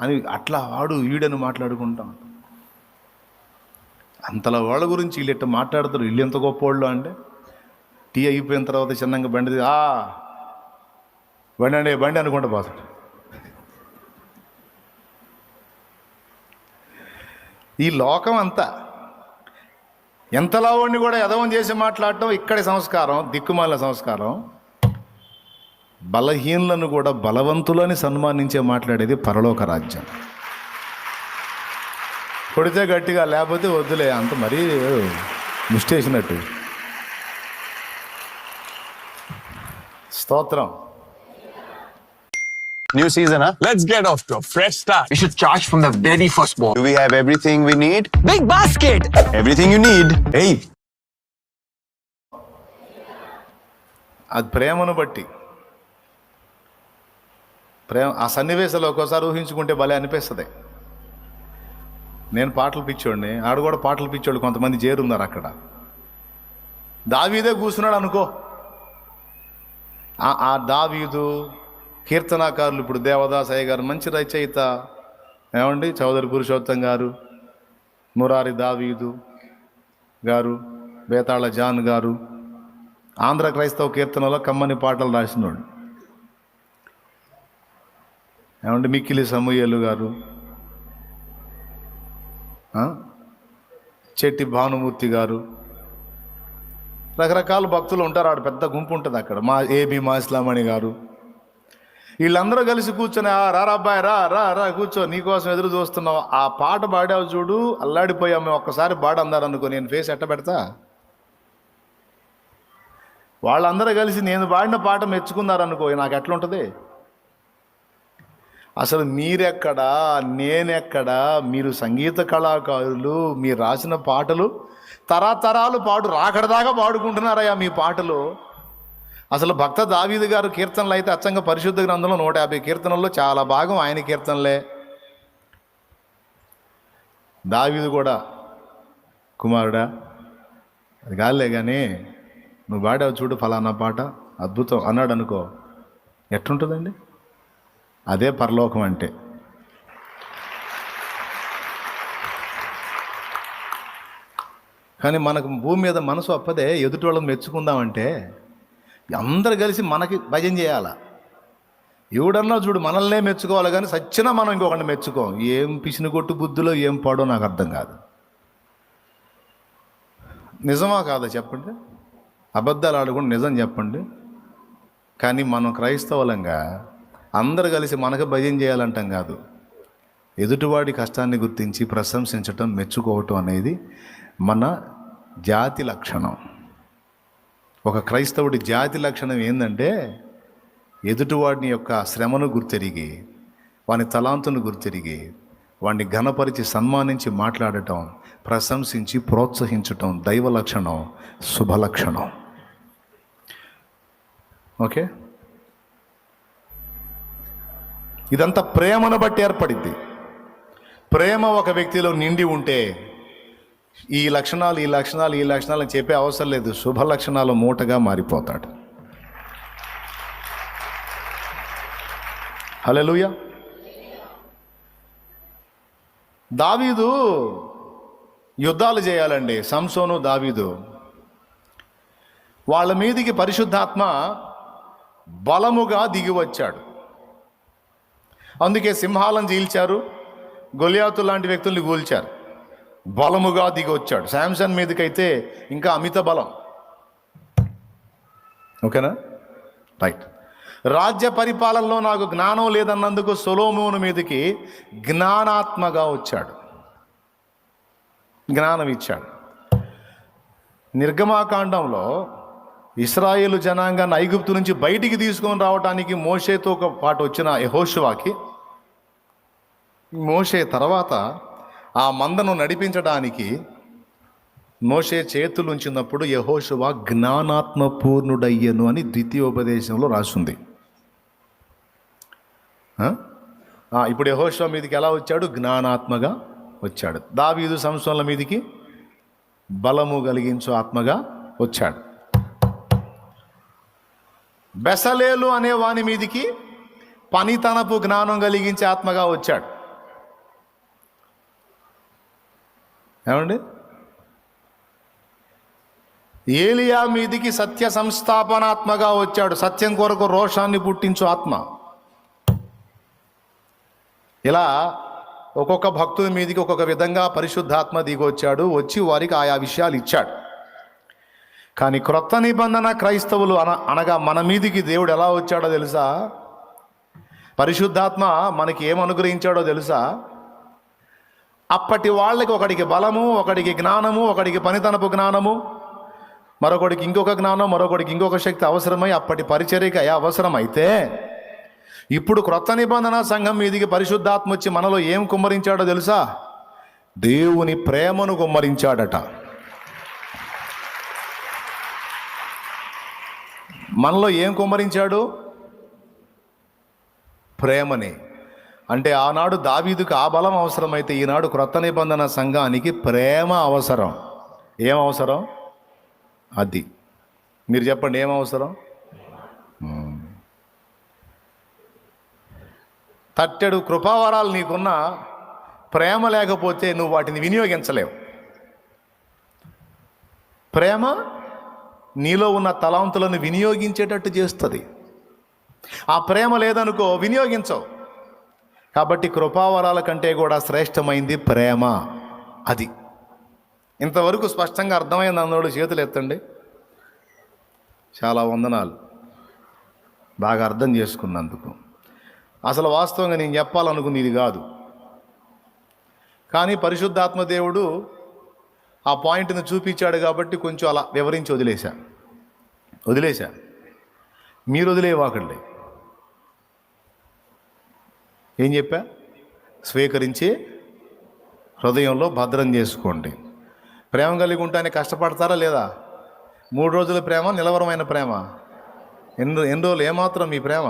అని, అట్లా వాడు ఈడని మాట్లాడుకుంటాం. అంతలా వాళ్ళ గురించి వీళ్ళు ఎట్లా మాట్లాడతారు, వీళ్ళు ఎంత గొప్పవాళ్ళు అంటే, టీ అయిపోయిన తర్వాత చిన్నగా బండి బండి అనుకుంటా పోతాడు. ఈ లోకం అంతా ఎంతలా వాడిని కూడా ఎదవం చేసి మాట్లాడటం ఇక్కడి సంస్కారం, దిక్కుమాల సంస్కారం. బలహీనులను కూడా బలవంతులని సన్మానించే మాట్లాడేది పరలోక రాజ్యం. కొడితే గట్టిగా, లేకపోతే వద్దులే, అంత మరీ ముష్టేసినట్టు. స్తోత్రం. New season, huh? Let's get off to a fresh start. We should charge from the very first ball. Do we have everything we need? Big basket! Everything you need. Hey. అది ప్రేమను బట్టి. ఆ సన్నివేశాలు ఒక్కోసారి ఊహించుకుంటే భలే అనిపిస్తుంది. నేను పాటలు పిచ్చోడిని, ఆడు కూడా పాటలు పిచ్చోడు, కొంతమంది చేరున్నారు అక్కడ. దావీదే కూర్చున్నాడు అనుకో. ఆ దావీదు కీర్తనాకారులు, ఇప్పుడు దేవదాసయ్య గారు మంచి రచయిత, ఏమండి, చౌదరి పురుషోత్తం గారు, మురారి దావీదు గారు, బేతాళ జాన్ గారు, ఆంధ్ర క్రైస్తవ కీర్తనలో కమ్మని పాటలు రాసినోడు. ఏమండి, మిక్కిలి సమూయేలు గారు, చెట్టి భానుమూర్తి గారు, రకరకాల భక్తులు ఉంటారు. ఆడ పెద్ద గుంపు ఉంటుంది అక్కడ. ఏబి మాస్లామణి గారు, వీళ్ళందరూ కలిసి కూర్చొని, రా అబ్బాయి, రా కూర్చో, నీకోసం ఎదురు చూస్తున్నావు. ఆ పాట పాడావు చూడు, అల్లాడిపోయాము. ఒక్కసారి పాడందారనుకో, నేను ఫేస్ ఎట్ట పెడతా? వాళ్ళందరూ కలిసి నేను పాడిన పాట మెచ్చుకున్నారనుకో, నాకు ఎట్లుంటుంది? అసలు మీరెక్కడా, నేనెక్కడా? మీరు సంగీత కళాకారులు, మీరు రాసిన పాటలు తరతరాలు రాకడదాకా పాడుకుంటున్నారయ్యా మీ పాటలు. అసలు భక్త దావీదు గారు కీర్తనలు అయితే అచ్చంగా పరిశుద్ధ గ్రంథంలో 150 కీర్తనల్లో చాలా భాగం ఆయన కీర్తనలే. దావీదు కూడా, కుమారుడా, అది కాదులే కానీ నువ్వు పాడావు చూడు ఫలానా పాట అద్భుతం అన్నాడు అనుకో, ఎట్లుంటుందండి? అదే పరలోకం అంటే. కానీ మనకు భూమి మీద మనసు అప్పదే ఎదుటి వాళ్ళని మెచ్చుకుందామంటే అందరు కలిసి మనకి భజన చేయాలా. ఎవడన్నా చూడు మనల్నే మెచ్చుకోవాలి, కానీ సచ్చినా మనం ఇంకొకరిని మెచ్చుకోం. ఏం పిసినగొట్టు బుద్ధిలో ఏం పాడో నాకు అర్థం కాదు. నిజమా కాదా చెప్పండి? అబద్ధాలు ఆడకుండా నిజం చెప్పండి. కానీ మనం క్రైస్తవులంగా అందరు కలిసి మనకు భజన చేయాలంటాం కాదు. ఎదుటివాడి కష్టాన్ని గుర్తించి ప్రశంసించటం, మెచ్చుకోవటం అనేది మన జాతి లక్షణం. ఒక క్రైస్తవుడి జాతి లక్షణం ఏంటంటే, ఎదుటివాడిని యొక్క శ్రమను గుర్తెరిగి, వాని తలాంతును గుర్తెరిగి, వాడిని ఘనపరిచి సన్మానించి మాట్లాడటం, ప్రశంసించి ప్రోత్సహించటం దైవ లక్షణం, శుభలక్షణం. ఓకే, ఇదంతా ప్రేమను బట్టి ఏర్పడింది. ప్రేమ ఒక వ్యక్తిలో నిండి ఉంటే ఈ లక్షణాలు అని చెప్పే అవసరం లేదు. శుభ లక్షణాల మూటగా మారిపోతాడు. హల్లెలూయా. దావీదు యుద్ధాలు చేయాలండి. సంసోను, దావీదు, వాళ్ళ మీదికి పరిశుద్ధాత్మ బలముగా దిగి వచ్చాడు. అందుకే సింహాలను చీల్చారు, గొలియాతు లాంటి వ్యక్తుల్ని కూల్చారు. బలముగా దిగి వచ్చాడు. శాంసన్ మీదకైతే ఇంకా అమిత బలం. ఓకేనా? రైట్. రాజ్య పరిపాలనలో నాకు జ్ఞానం లేదన్నందుకు సొలొమోను మీదకి జ్ఞానాత్మగా వచ్చాడు, జ్ఞానం ఇచ్చాడు. నిర్గమాకాండంలో ఇశ్రాయేలు జనాంగాన్ని ఐగుప్తు నుంచి బయటికి తీసుకొని రావడానికి మోషేతో పాటు వచ్చిన యెహోషువాకి, మోషే తర్వాత ఆ మందను నడిపించడానికి మోషే చేతులు ఉంచినప్పుడు యెహోషువ జ్ఞానాత్మ పూర్ణుడయ్యను అని ద్వితీయోపదేశంలో రాసింది. ఇప్పుడు యెహోషువ మీదకి ఎలా వచ్చాడు? జ్ఞానాత్మగా వచ్చాడు. దావీదు సంసోన్ల మీదికి బలము కలిగించు ఆత్మగా వచ్చాడు. బెసలేలు అనే వాని మీదికి పనితనపు జ్ఞానం కలిగించే ఆత్మగా వచ్చాడు. ఏమండి? ఏలియా మీదికి సత్య సంస్థాపనాత్మగా వచ్చాడు. సత్యం కొరకు రోషాన్ని పుట్టించు ఆత్మ. ఇలా ఒక్కొక్క భక్తుని మీదికి ఒక్కొక్క విధంగా పరిశుద్ధాత్మ దిగొచ్చాడు. వచ్చి వారికి ఆయా విషయాలు ఇచ్చాడు. కానీ క్రొత్త నిబంధన క్రైస్తవులు అనగా మన మీదికి దేవుడు ఎలా వచ్చాడో తెలుసా? పరిశుద్ధాత్మ మనకి ఏం అనుగ్రహించాడో తెలుసా? అప్పటి వాళ్ళకి ఒకడికి బలము, ఒకడికి జ్ఞానము, ఒకడికి పనితనపు జ్ఞానము, మరొకడికి ఇంకొక జ్ఞానం, మరొకడికి ఇంకొక శక్తి అవసరమై అప్పటి పరిచర్యకి అవసరమైతే, ఇప్పుడు క్రొత్త నిబంధన సంఘం మీదికి పరిశుద్ధాత్మ వచ్చి మనలో ఏం కుమ్మరించాడో తెలుసా? దేవుని ప్రేమను కుమ్మరించాడట. మనలో ఏం కుమ్మరించాడు? ప్రేమని. అంటే ఆనాడు దావీదుకు ఆ బలం అవసరమైతే ఈనాడు క్రొత్త నిబంధన సంఘానికి ప్రేమ అవసరం. ఏం అవసరం? అది మీరు చెప్పండి, ఏం అవసరం? తట్టెడు కృపావరాలు నీకున్న ప్రేమ లేకపోతే నువ్వు వాటిని వినియోగించలేవు. ప్రేమ నీలో ఉన్న తలాంతులను వినియోగించేటట్టు చేస్తుంది. ఆ ప్రేమ లేదనుకో, వినియోగించవు. కాబట్టి కృపావరాల కంటే కూడా శ్రేష్టమైంది ప్రేమ. అది ఇంతవరకు స్పష్టంగా అర్థమైంది అన్నోడు చేతులు ఎత్తండి. చాలా వందనాలు, బాగా అర్థం చేసుకున్నందుకు. అసలు వాస్తవంగా నేను చెప్పాలనుకుంది ఇది కాదు, కానీ పరిశుద్ధాత్మ దేవుడు ఆ పాయింట్ని చూపించాడు కాబట్టి కొంచెం అలా వివరించి వదిలేశా. మీరు వదిలేవాకండి. ఏం చెప్పా? స్వీకరించి హృదయంలో భద్రం చేసుకోండి. ప్రేమ కలిగి ఉంటానే కష్టపడతారా లేదా? 3 రోజుల ప్రేమ, నిలవరమైన ప్రేమ. ఎన్ని రోజులు ఏమాత్రం మీ ప్రేమ?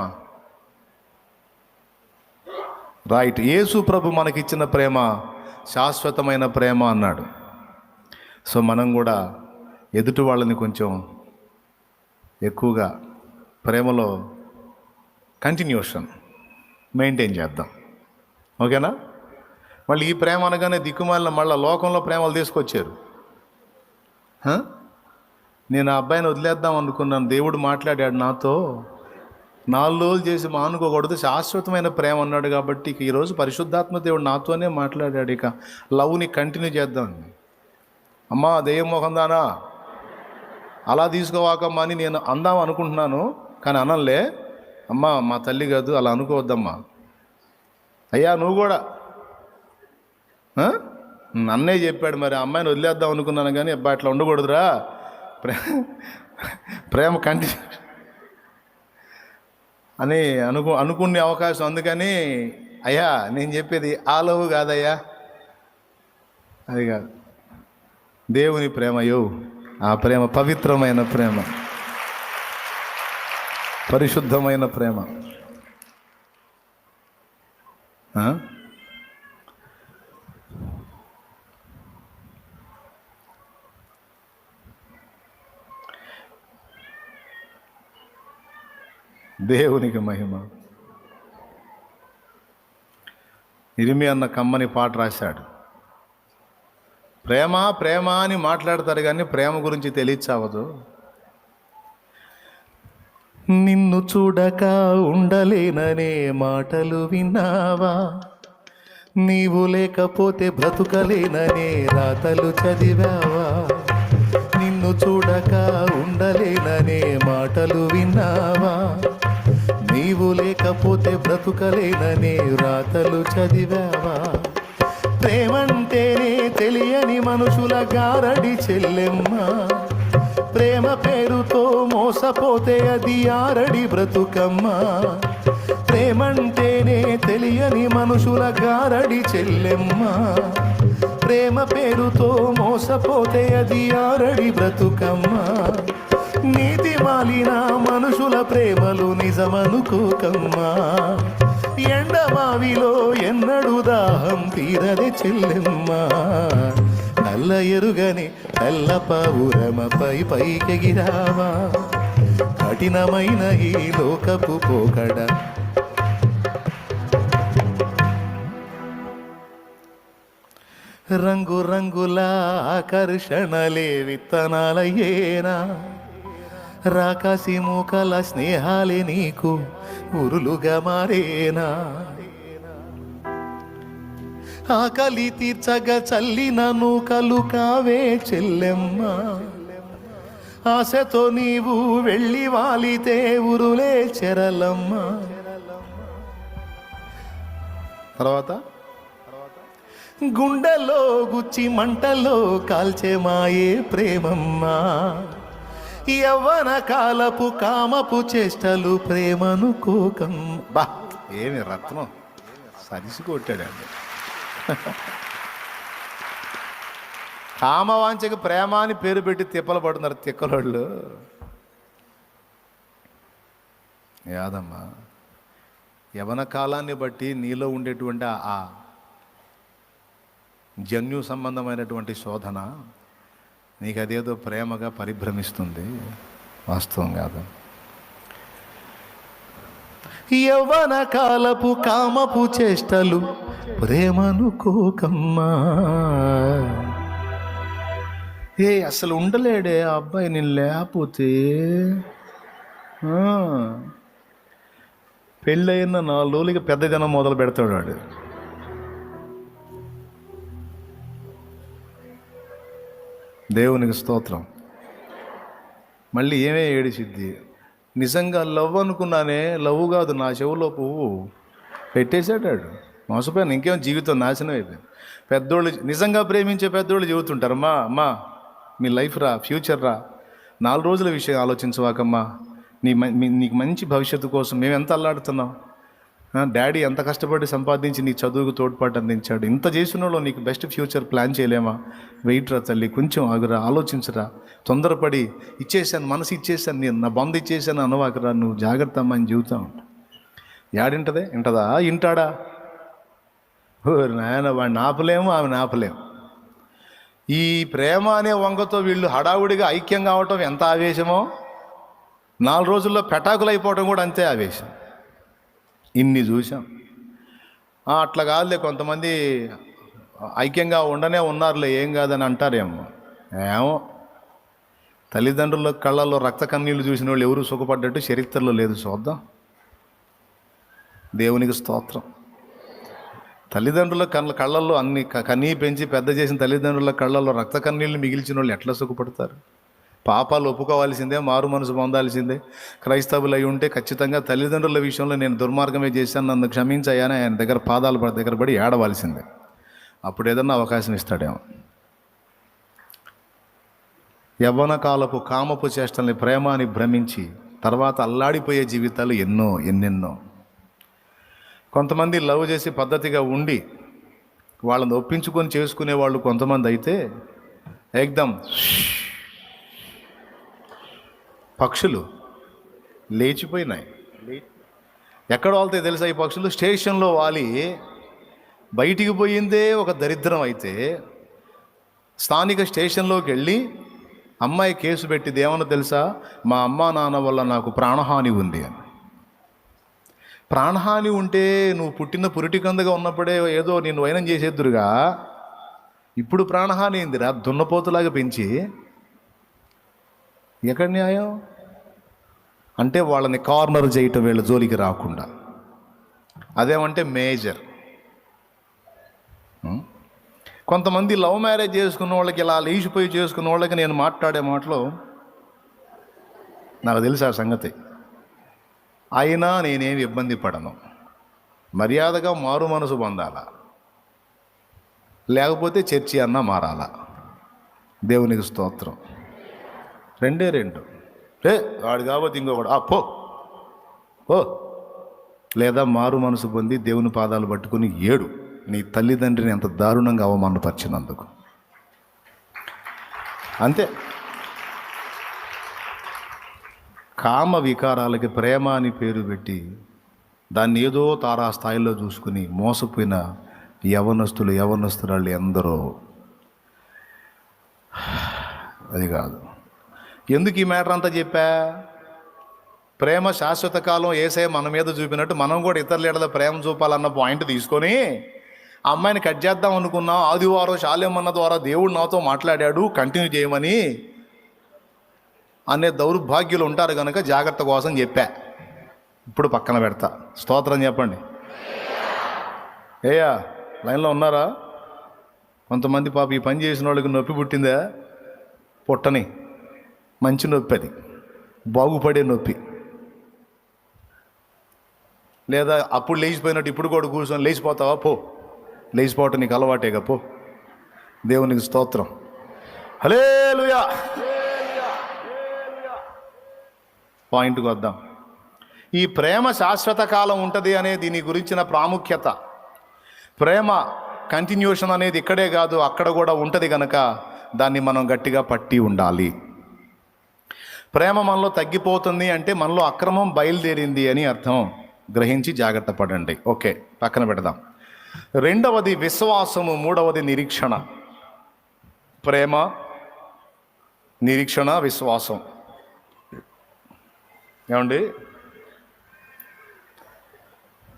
రైట్. యేసు ప్రభు మనకిచ్చిన ప్రేమ శాశ్వతమైన ప్రేమ అన్నాడు. సో మనం కూడా ఎదుటి వాళ్ళని కొంచెం ఎక్కువగా ప్రేమలో కంటిన్యూషన్ మెయింటైన్ చేద్దాం. ఓకేనా? మళ్ళీ ఈ ప్రేమ అనగానే దిక్కుమాలిన మళ్ళీ లోకంలో ప్రేమలు తీసుకొచ్చారు. నేను ఆ అబ్బాయిని వదిలేద్దాం అనుకున్నాను, దేవుడు మాట్లాడాడు నాతో, 4 రోజులు చేసి మానుకోకూడదు, శాశ్వతమైన ప్రేమ అన్నాడు. కాబట్టి ఇక ఈరోజు పరిశుద్ధాత్మ దేవుడు నాతోనే మాట్లాడాడు. ఇక లవ్ని కంటిన్యూ చేద్దాం. అమ్మా దెయ్యం మొహం దానా, అలా తీసుకోవాకమ్మా అని నేను అందాం అనుకుంటున్నాను, కానీ అనలే. అమ్మా మా తల్లి కాదు, అలా అనుకోవద్దమ్మా. అయ్యా నువ్వు కూడా నన్నే చెప్పాడు, మరి అమ్మాయిని వదిలేద్దాం అనుకున్నాను, కానీ అబ్బా అట్లా ఉండకూడదురా, ప్రేమ కంటిన్యూ అని అనుకునే అవకాశం. అందుకని అయ్యా నేను చెప్పేది ఆ లవ్ కాదయ్యా, అది కాదు, దేవుని ప్రేమయో, ఆ ప్రేమ పవిత్రమైన ప్రేమ, పరిశుద్ధమైన ప్రేమ. దేవునికి మహిమ. ఇరిమియా అన్న కమ్మని పాట రాశాడు. ప్రేమ ప్రేమ అని మాట్లాడతారు కానీ ప్రేమ గురించి తెలియచావదు. నిన్ను చూడక ఉండలేననే మాటలు విన్నావా, నీవు లేకపోతే బ్రతుకలేననే రాతలు చదివావా, నిన్ను చూడక ఉండలేననే మాటలు విన్నావా, నీవు లేకపోతే బ్రతుకలేననే రాతలు చదివావా, ప్రేమంటేనే తెలియని మనుషుల గారడి చెల్లెమ్మ, ప్రేమ పేరుతో మోసపోతే అది ఆరడి బ్రతుకమ్మ, ప్రేమంటేనే తెలియని మనుషుల గారడి చెల్లెమ్మ, ప్రేమ పేరుతో మోసపోతే అది ఆరడి బ్రతుకమ్మ, నీతి మాలిన మనుషుల ప్రేమలు నిజమనుకోకమ్మా, ఎండమావిలో ఎన్నడు దాహం తీరదే చెల్లెమ్మ, నల్ల ఎరుగని తెల్ల పావురమపై పైకెగిరావా, కఠినమైన ఈ లోకపు పోకడ. రంగు రంగుల ఆకర్షణలే విత్తనాలయ్యేనా, రాకాసి మూకల స్నేహాలే నీకు ఉరులుగా మారేనా, ఆకలి తీర్చగా చల్లిన నూకలు కావే చెల్లెమ్మ, ఆశతో నీవు వెళ్ళి వాలితే ఉరులే చెరలమ్మ. తర్వాత గుండెలో గుచ్చి మంటల్లో కాల్చే మాయే ప్రేమమ్మ, యవ్వన కాలపు కామపు చేష్టలు ప్రేమను కోకం. బా ఏమి రత్నం సరిసి కొట్టాడండి. కామవాంచకి ప్రేమ అని పేరు పెట్టి తిప్పలు పడుతున్నారు తిక్కలోళ్ళు. యాదమ్మా, యవన కాలాన్ని బట్టి నీలో ఉండేటువంటి ఆ జన్యు సంబంధమైనటువంటి శోధన నీకు అదేదో ప్రేమగా పరిభ్రమిస్తుంది, వాస్తవం కాదు. యవ్వన కాలపు కామపు చేష్టలు ప్రేమను కోకమ్మా. అసలు ఉండలేడే ఆ అబ్బాయి నేను లేకపోతే. పెళ్ళైన 4 రోజులకి పెద్ద జనం మొదలు పెడతాడు వాడు. దేవునికి స్తోత్రం. మళ్ళీ ఏమే ఏడిసిద్ది. నిజంగా లవ్ అనుకున్నానే, లవ్ కాదు, నా చెవులో పువ్వు పెట్టేశాడు. మోసపోయాను, ఇంకేం జీవితం నాశనం అయిపోయింది. పెద్దోళ్ళు నిజంగా ప్రేమించే పెద్దోళ్ళు చెబుతుంటారు, అమ్మా మీ లైఫ్ రా, ఫ్యూచర్ రా, 4 రోజుల విషయం ఆలోచించవాకమ్మా, నీకు మంచి భవిష్యత్తు కోసం మేము ఎంత అల్లాడుతున్నాం, డాడీ ఎంత కష్టపడి సంపాదించి నీ చదువుకు తోడ్పాటు అందించాడు, ఇంత చేసిన వాళ్ళు నీకు బెస్ట్ ఫ్యూచర్ ప్లాన్ చేయలేమా, వెయిట్ రా తల్లి, కొంచెం ఆగురా, ఆలోచించరా, తొందరపడి ఇచ్చేసాను, మనసు ఇచ్చేసాను, నేను నా బంధు ఇచ్చేసాను అనవాకరా, నువ్వు జాగ్రత్త అమ్మా అని చెబుతా ఉంటా. యాడింటదే ఇంటదా, ఇంటాడా? నాయన వాడిని ఆపలేము, ఆమెను ఆపలేము. ఈ ప్రేమ అనే వంగతో వీళ్ళు హడావుడిగా ఐక్యం కావటం ఎంత ఆవేశమో, 4 రోజుల్లో పెటాకులు అయిపోవటం కూడా అంతే ఆవేశం. ఇన్ని చూసాం. అట్లా కాదులే, కొంతమంది ఐక్యంగా ఉండనే ఉన్నారులే, ఏం కాదని అంటారేమో. ఏమో, తల్లిదండ్రుల కళ్ళల్లో రక్త కన్నీళ్ళు చూసిన వాళ్ళు ఎవరు సుఖపడ్డట్టు చరిత్రలో లేదు. చూద్దాం. దేవునికి స్తోత్రం. తల్లిదండ్రుల కళ్ళల్లో అన్ని కన్నీ పెంచి పెద్ద చేసిన తల్లిదండ్రుల కళ్ళల్లో రక్త కన్నీళ్ళు మిగిల్చిన వాళ్ళు ఎట్లా సుఖపడతారు? పాపాలు ఒప్పుకోవాల్సిందే, మారు మనసు పొందాల్సిందే. క్రైస్తవులు అయి ఉంటే ఖచ్చితంగా తల్లిదండ్రుల విషయంలో నేను దుర్మార్గమే చేశాను, నన్ను క్షమించాయని ఆయన దగ్గర పడి ఏడవలసిందే. అప్పుడు ఏదన్నా అవకాశం ఇస్తాడేమో. యవ్వన కాలపు కామపు చేష్టల్ని ప్రేమ అని భ్రమించి తర్వాత అల్లాడిపోయే జీవితాలు ఎన్నెన్నో. కొంతమంది లవ్ చేసి పద్ధతిగా ఉండి వాళ్ళని ఒప్పించుకొని చేసుకునే వాళ్ళు కొంతమంది అయితే ఏకదం పక్షులు లేచిపోయినాయి. ఎక్కడ వాళ్తాయి తెలుసా ఈ పక్షులు? స్టేషన్లో వాలి బయటికి పోయిందే ఒక దరిద్రం అయితే స్థానిక స్టేషన్లోకి వెళ్ళి అమ్మాయి కేసు పెట్టింది. ఏమన్నా తెలుసా? మా అమ్మా నాన్న వల్ల నాకు ప్రాణహాని ఉంది అని. ప్రాణహాని ఉంటే నువ్వు పుట్టిన పురిటికందగా ఉన్నప్పుడే ఏదో నేను వైనం చేసేద్దురుగా, ఇప్పుడు ప్రాణహాని ఏందిరా దున్నపోతులాగా పెంచి. ఎక్కడ న్యాయం? అంటే వాళ్ళని కార్నర్ చేయటం, వీళ్ళ జోలికి రాకుండా. అదేమంటే మేజర్. కొంతమంది లవ్ మ్యారేజ్ చేసుకున్న వాళ్ళకి, ఇలా లేచిపోయి చేసుకున్న వాళ్ళకి నేను మాట్లాడే మాటలు నాకు తెలుసు ఆ సంగతి. అయినా నేనేమి ఇబ్బంది పడను. మర్యాదగా మారు మనసు పొందాలా, లేకపోతే చర్చి అన్నా మారాలా. దేవునికి స్తోత్రం. 2 వాడు కాబట్టి ఇంకొకడు పో, లేదా మారు మనసు పొంది దేవుని పాదాలు పట్టుకుని ఏడు, నీ తల్లిదండ్రిని ఎంత దారుణంగా అవమానపరిచినందుకు. అంతే. కామ వికారాలకి ప్రేమ అని పేరు పెట్టి దాన్ని ఏదో తారా స్థాయిలో చూసుకుని మోసపోయిన యవనస్తురాళ్ళు ఎందరో. అది కాదు. ఎందుకు ఈ మ్యాటర్ అంతా చెప్పా? ప్రేమ శాశ్వత కాలం యేసయ్య మన మీద చూపినట్టు మనం కూడా ఇతరుల ఎడల ప్రేమ చూపాలన్న పాయింట్ తీసుకొని అమ్మాయిని కట్ చేద్దాం అనుకున్నాం. ఆదివారం శాలేమన్న ద్వారా దేవుడు నాతో మాట్లాడాడు కంటిన్యూ చేయమని అనే దౌర్భాగ్యులు ఉంటారు కనుక జాగ్రత్త కోసం చెప్పా. ఇప్పుడు పక్కన పెడతా. స్తోత్రం చెప్పండి. ఏయా లైన్లో ఉన్నారా? కొంతమంది పాప ఈ పని చేసిన వాళ్ళకి నొప్పి పుట్టిందా? పుట్టని మంచి నొప్పి, అది బాగుపడే నొప్పి. లేదా అప్పుడు లేచిపోయినట్టు ఇప్పుడు కూడా కూర్చొని లేచిపోతావా? పో, లేచిపోవటం నీకు అలవాటేగా, పో. దేవునికి స్తోత్రం. హల్లెలూయా. పాయింట్కి వద్దాం. ఈ ప్రేమ శాశ్వత కాలం ఉంటుంది అనే దీని గురించిన ప్రాముఖ్యత, ప్రేమ కంటిన్యూషన్ అనేది ఇక్కడే కాదు అక్కడ కూడా ఉంటుంది కనుక దాన్ని మనం గట్టిగా పట్టి ఉండాలి. ప్రేమ మనలో తగ్గిపోతుంది అంటే మనలో అక్రమం బయలుదేరింది అని అర్థం. గ్రహించి జాగ్రత్త పడండి. ఓకే, పక్కన పెడదాం. రెండవది విశ్వాసము, మూడవది నిరీక్షణ. ప్రేమ, నిరీక్షణ, విశ్వాసం. ఏమండి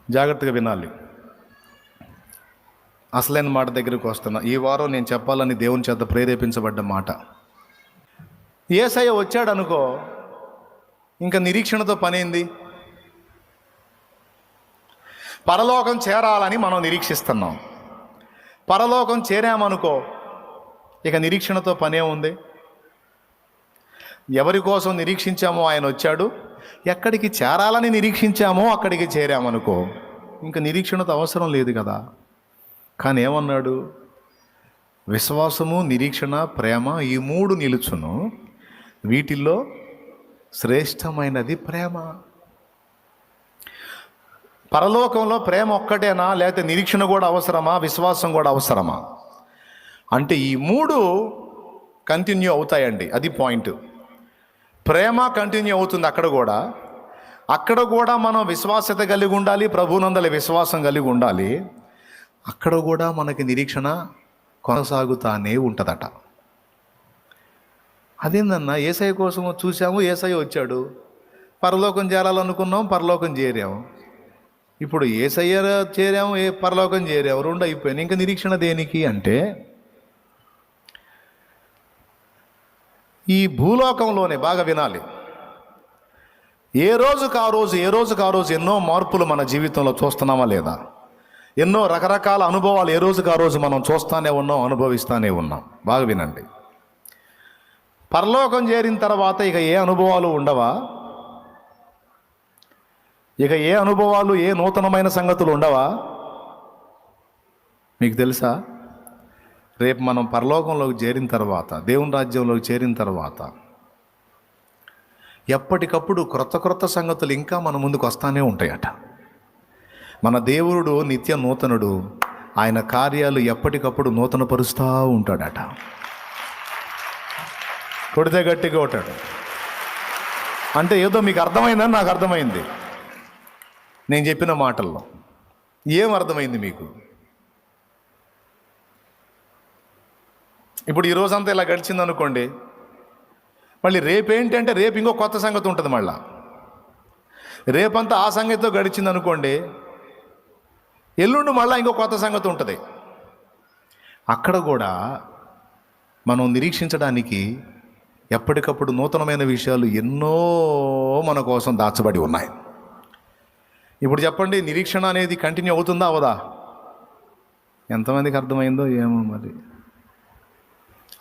జాగ్రత్తగా వినాలి. అసలైన మాట దగ్గరికి వస్తున్నా. ఈ వారం నేను చెప్పాలని దేవుని చేత ప్రేరేపించబడ్డ మాట. యేసయ్య వచ్చాడు అనుకో, ఇంకా నిరీక్షణతో పనేంది? పరలోకం చేరాలని మనం నిరీక్షిస్తున్నాం. పరలోకం చేరామనుకో, ఇక నిరీక్షణతో పనే ఉంది. ఎవరి కోసం నిరీక్షించామో ఆయన వచ్చాడు, ఎక్కడికి చేరాలని నిరీక్షించామో అక్కడికి చేరామనుకో, ఇంకా నిరీక్షణతో అవసరం లేదు కదా. కానీ ఏమన్నాడు? విశ్వాసము, నిరీక్షణ, ప్రేమ ఈ మూడు నిలుచును, వీటిల్లో శ్రేష్టమైనది ప్రేమ. పరలోకంలో ప్రేమ ఒక్కటేనా, లేకపోతే నిరీక్షణ కూడా అవసరమా, విశ్వాసం కూడా అవసరమా? అంటే ఈ మూడు కంటిన్యూ అవుతాయండి. అది పాయింట్. ప్రేమ కంటిన్యూ అవుతుంది అక్కడ కూడా మనం విశ్వాసత కలిగి ఉండాలి, ప్రభునందలి విశ్వాసం కలిగి ఉండాలి. అక్కడ కూడా మనకి నిరీక్షణ కొనసాగుతానే ఉంటుందట. అదేందన్నా, యేసయ్య కోసం చూసాము, యేసయ్య వచ్చాడు, పరలోకం చేరాలనుకున్నాం, పరలోకం చేరాము. ఇప్పుడు యేసయ్య చేరాము, పరలోకం చేరాము, రెండు అయిపోయాయి. ఇంకా నిరీక్షణ దేనికి అంటే, ఈ భూలోకంలోనే బాగా వినాలి, ఏ రోజుకు ఆ రోజు ఎన్నో మార్పులు మన జీవితంలో చూస్తున్నామా లేదా? ఎన్నో రకరకాల అనుభవాలు ఏ రోజుకు ఆ రోజు మనం చూస్తానే ఉన్నాం, అనుభవిస్తానే ఉన్నాం. బాగా వినండి. పరలోకం చేరిన తర్వాత ఇక ఏ అనుభవాలు ఉండవా? ఇక ఏ అనుభవాలు, ఏ నూతనమైన సంగతులు ఉండవా? మీకు తెలుసా? రేపు మనం పరలోకంలోకి చేరిన తర్వాత, దేవుని రాజ్యంలోకి చేరిన తర్వాత ఎప్పటికప్పుడు క్రొత్త సంగతులు ఇంకా మన ముందుకు వస్తానే ఉంటాయట. మన దేవుడు నిత్య నూతనుడు, ఆయన కార్యాలు ఎప్పటికప్పుడు నూతనపరుస్తూ ఉంటాడట. కొడితే గట్టిగా ఉంటాడు. అంటే ఏదో మీకు అర్థమైందని నాకు అర్థమైంది నేను చెప్పిన మాటల్లో. ఏం అర్థమైంది మీకు? ఇప్పుడు ఈ రోజంతా ఇలా గడిచింది అనుకోండి, మళ్ళీ రేపేంటంటే రేపు ఇంకో కొత్త సంగతి ఉంటుంది. మళ్ళా రేపంతా ఆ సంగతితో గడిచింది అనుకోండి, ఎల్లుండి మళ్ళీ ఇంకో కొత్త సంగతి ఉంటుంది. అక్కడ కూడా మనం నిరీక్షించడానికి ఎప్పటికప్పుడు నూతనమైన విషయాలు ఎన్నో మన కోసం దాచబడి ఉన్నాయి. ఇప్పుడు చెప్పండి, నిరీక్షణ అనేది కంటిన్యూ అవుతుందా అవదా? ఎంతమందికి అర్థమైందో ఏమో మరి.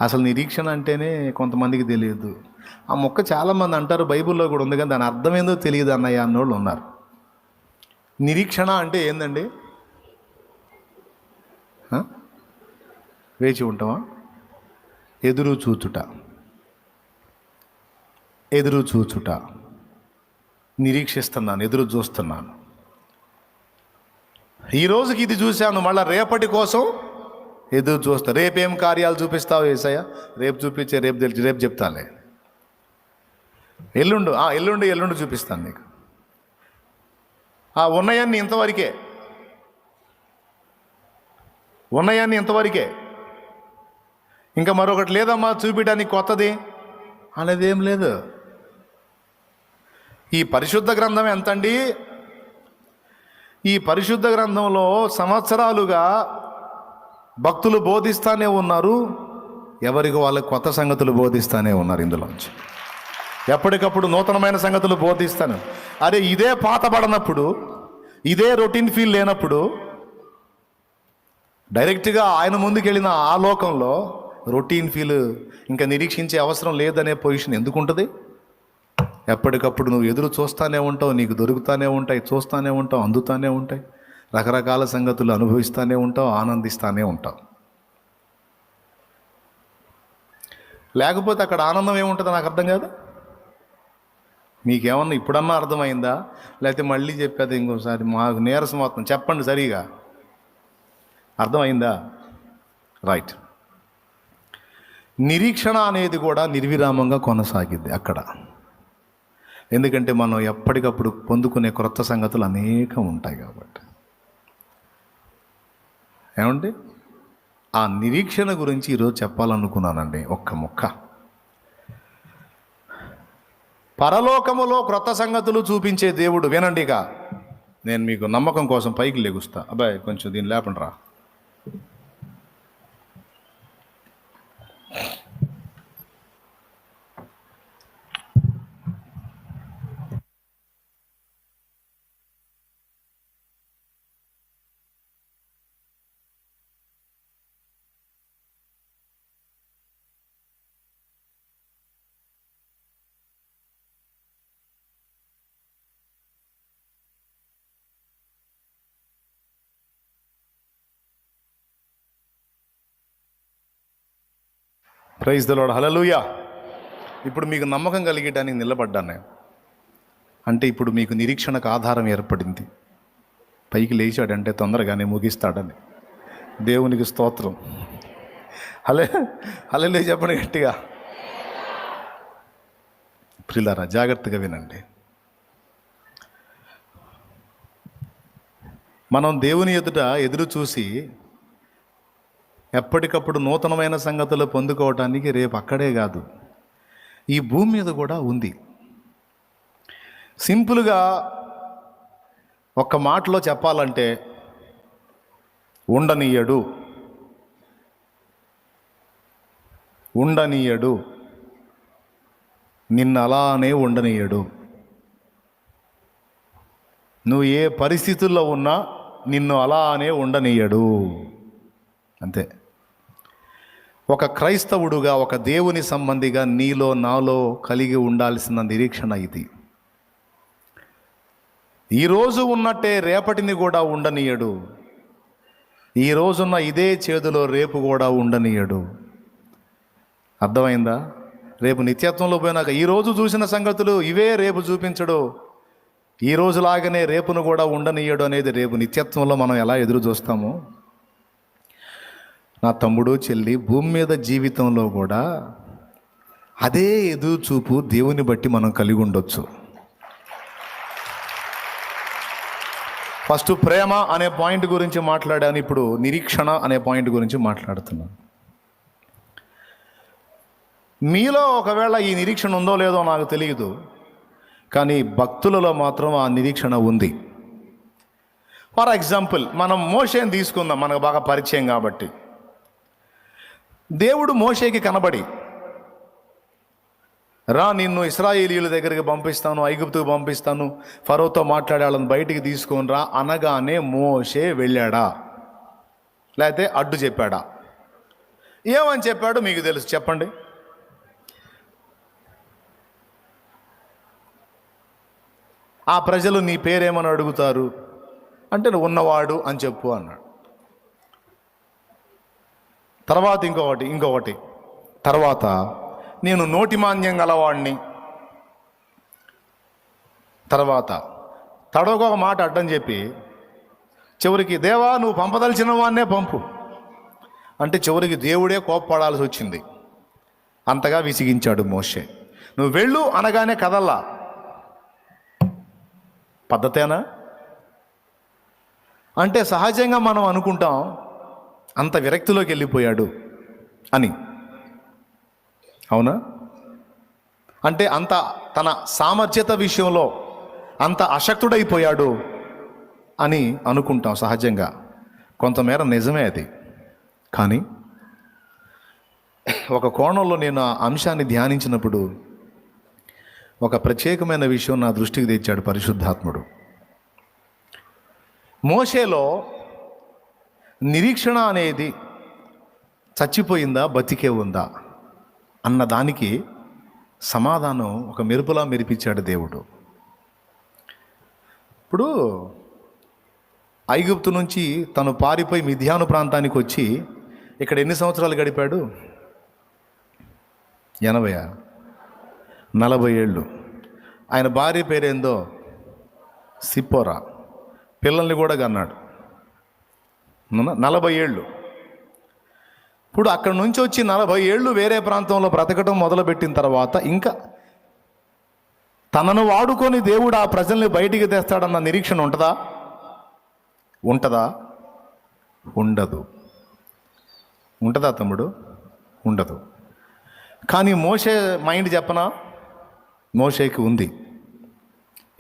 అసలు నిరీక్షణ అంటేనే కొంతమందికి తెలియదు. ఆ మొక్క చాలామంది అంటారు, బైబిల్లో కూడా ఉంది, కానీ దాని అర్థం ఏందో తెలియదు అన్నయ్య అన్నోళ్ళు ఉన్నారు. నిరీక్షణ అంటే ఏందండి? వేచి ఉంటామా? ఎదురు చూచుట. నిరీక్షిస్తున్నాను, ఎదురు చూస్తున్నాను. ఈ రోజుకి ఇది చూశాను, మళ్ళీ రేపటి కోసం ఎదురు చూస్తా. రేపేం కార్యాలు చూపిస్తావు యేసయ్య? రేపు చూపించే, రేపు చెప్తాలే. ఎల్లుండి చూపిస్తాను నీకు. ఆ ఉన్నాయన్నీ ఇంతవరకే, ఉన్నాయన్నీ ఇంతవరకే, ఇంకా మరొకటి లేదమ్మా చూపించడానికి కొత్తది అనేది ఏం లేదు. ఈ పరిశుద్ధ గ్రంథం ఎంతండి? ఈ పరిశుద్ధ గ్రంథంలో సంవత్సరాలుగా భక్తులు బోధిస్తానే ఉన్నారు, ఎవరికి వాళ్ళకి కొత్త సంగతులు బోధిస్తానే ఉన్నారు. ఇందులోంచి ఎప్పటికప్పుడు నూతనమైన సంగతులు బోధిస్తాను. అరే ఇదే పాతబడినప్పుడు, ఇదే రొటీన్ ఫీల్ లేనప్పుడు డైరెక్ట్గా ఆయన ముందుకు వెళ్ళిన ఆ లోకంలో రొటీన్ ఫీల్ ఇంకా నిరీక్షించే అవసరం లేదనే పొజిషన్ ఎందుకు ఉంటుంది? ఎప్పటికప్పుడు నువ్వు ఎదురు చూస్తూనే ఉంటావు, నీకు దొరుకుతూనే ఉంటాయి, చూస్తూనే ఉంటావు, అందుతూనే ఉంటాయి, రకరకాల సంగతులు అనుభవిస్తూనే ఉంటావు, ఆనందిస్తూనే ఉంటావు. లేకపోతే అక్కడ ఆనందం ఏముంటుందో నాకు అర్థం కాదు. మీకేమన్నా ఇప్పుడన్నా అర్థమైందా? లేకపోతే మళ్ళీ చెప్పేది ఇంకోసారి మాకు నీరసం అవుతుంది, చెప్పండి సరిగా అర్థమైందా? రైట్. నిరీక్షణ అనేది కూడా నిర్విరామంగా కొనసాగిద్ది అక్కడ. ఎందుకంటే మనం ఎప్పటికప్పుడు పొందుకునే క్రొత్త సంగతులు అనేకం ఉంటాయి కాబట్టి. ఏమండి, ఆ నిరీక్షణ గురించి ఈరోజు చెప్పాలనుకున్నానండి. ఒక్క ముక్క. పరలోకములో క్రొత్త సంగతులు చూపించే దేవుడు. వినండి, ఇక నేను మీకు నమ్మకం కోసం పైకి లెగుస్తా. అబ్బాయి కొంచెం దీన్ని లేపండి రా. ప్రైజ్ ది లార్డ్, హల్లెలూయా. ఇప్పుడు మీకు నమ్మకం కలిగేటానికి నిలబడ్డాను నేను. అంటే ఇప్పుడు మీకు నిరీక్షణకు ఆధారం ఏర్పడింది. పైకి లేచాడంటే తొందరగానే ముగిస్తాడని. దేవునికి స్తోత్రం. హల్లెలూయా చెప్పండి గట్టిగా. ప్రియులారా జాగ్రత్తగా వినండి. మనం దేవుని ఎదుట ఎదురు చూసి ఎప్పటికప్పుడు నూతనమైన సంగతులు పొందుకోవటానికి రేపు అక్కడే కాదు, ఈ భూమి మీద కూడా ఉంది. సింపుల్గా ఒక్క మాటలో చెప్పాలంటే ఉండనీయడు, ఉండనీయడు, నిన్ను అలానే ఉండనీయడు. నువ్వు ఏ పరిస్థితుల్లో ఉన్నా నిన్ను అలానే ఉండనీయడు. అంతే. ఒక క్రైస్తవుడుగా, ఒక దేవుని సంబంధిగా నీలో నాలో కలిగి ఉండాల్సిన నిరీక్షణ ఇది. ఈరోజు ఉన్నట్టే రేపటిని కూడా ఉండనీయడు. ఈ రోజున్న ఇదే చేదులో రేపు కూడా ఉండనీయడు. అర్థమైందా? రేపు నిత్యత్వంలో పోయినాక ఈరోజు చూసిన సంగతులు ఇవే రేపు చూపించడు. ఈ రోజులాగానే రేపును కూడా ఉండనీయడు అనేది రేపు నిత్యత్వంలో మనం ఎలా ఎదురు చూస్తామో, నా తమ్ముడు చెల్లి భూమి మీద జీవితంలో కూడా అదే ఎదురు చూపు దేవుని బట్టి మనం కలిగి ఉండొచ్చు. ఫస్ట్ ప్రేమ అనే పాయింట్ గురించి మాట్లాడాను, ఇప్పుడు నిరీక్షణ అనే పాయింట్ గురించి మాట్లాడుతున్నాను. మీలో ఒకవేళ ఈ నిరీక్షణ ఉందో లేదో నాకు తెలియదు, కానీ భక్తులలో మాత్రం ఆ నిరీక్షణ ఉంది. ఫర్ ఎగ్జాంపుల్ మనం మోషేని తీసుకుందాం, మనకు బాగా పరిచయం కాబట్టి. దేవుడు మోషేకి కనబడి, రా నిన్ను ఇశ్రాయేలీయుల దగ్గరికి పంపిస్తాను, ఐగుప్తుకు పంపిస్తాను, ఫరోతో మాట్లాడే వాళ్ళని బయటికి తీసుకొని రా అనగానే మోషే వెళ్ళాడా? లేకపోతే అడ్డు చెప్పాడా? ఏమని చెప్పాడు మీకు తెలుసు, చెప్పండి. ఆ ప్రజలు నీ పేరేమని అడుగుతారు అంటే నువ్వు ఉన్నవాడు అని చెప్పు అన్నాడు. తర్వాత ఇంకొకటి తర్వాత నేను నోటి మాన్యం గలవాడిని. తర్వాత తడవకు ఒక మాట అడ్డం చెప్పి చివరికి దేవా నువ్వు పంపదలిచిన వాడినే పంపు అంటే చివరికి దేవుడే కోప్పడాల్సి వచ్చింది. అంతగా విసిగించాడు మోషే. నువ్వు వెళ్ళు అనగానే కదల్లా. పద్ధతేనా? అంటే సహజంగా మనం అనుకుంటాం అంత విరక్తిలోకి వెళ్ళిపోయాడు అని. అవునా? అంటే అంత తన సామర్థ్యత విషయంలో అంత అశక్తుడైపోయాడు అని అనుకుంటాం సహజంగా. కొంతమేర నిజమే అది. కానీ ఒక కోణంలో నేను ఆ అంశాన్ని ధ్యానించినప్పుడు ఒక ప్రత్యేకమైన విషయం నా దృష్టికి తెచ్చాడు పరిశుద్ధాత్ముడు. మోషేలో నిరీక్షణ అనేది చచ్చిపోయిందా బతికే ఉందా అన్న దానికి సమాధానం ఒక మెరుపులా మెరిపించాడు దేవుడు. ఇప్పుడు ఐగుప్తు నుంచి తను పారిపోయి మిథ్యాను ప్రాంతానికి వచ్చి ఇక్కడ ఎన్ని సంవత్సరాలు గడిపాడు? 40 ఏళ్ళు. ఆయన భార్య పేరేందో సిప్పోరా. పిల్లల్ని కూడా కన్నాడు. 40 ఏళ్ళు. ఇప్పుడు అక్కడ నుంచి వచ్చి 40 ఏళ్ళు వేరే ప్రాంతంలో బ్రతకడం మొదలుపెట్టిన తర్వాత ఇంకా తనను వాడుకొని దేవుడు ఆ ప్రజల్ని బయటికి తెస్తాడన్న నిరీక్షణ ఉంటుందా? ఉండదు. ఉంటుందా తమ్ముడు? ఉండదు. కానీ మోషే మైండ్ చెప్పనా? మోషేకి ఉంది.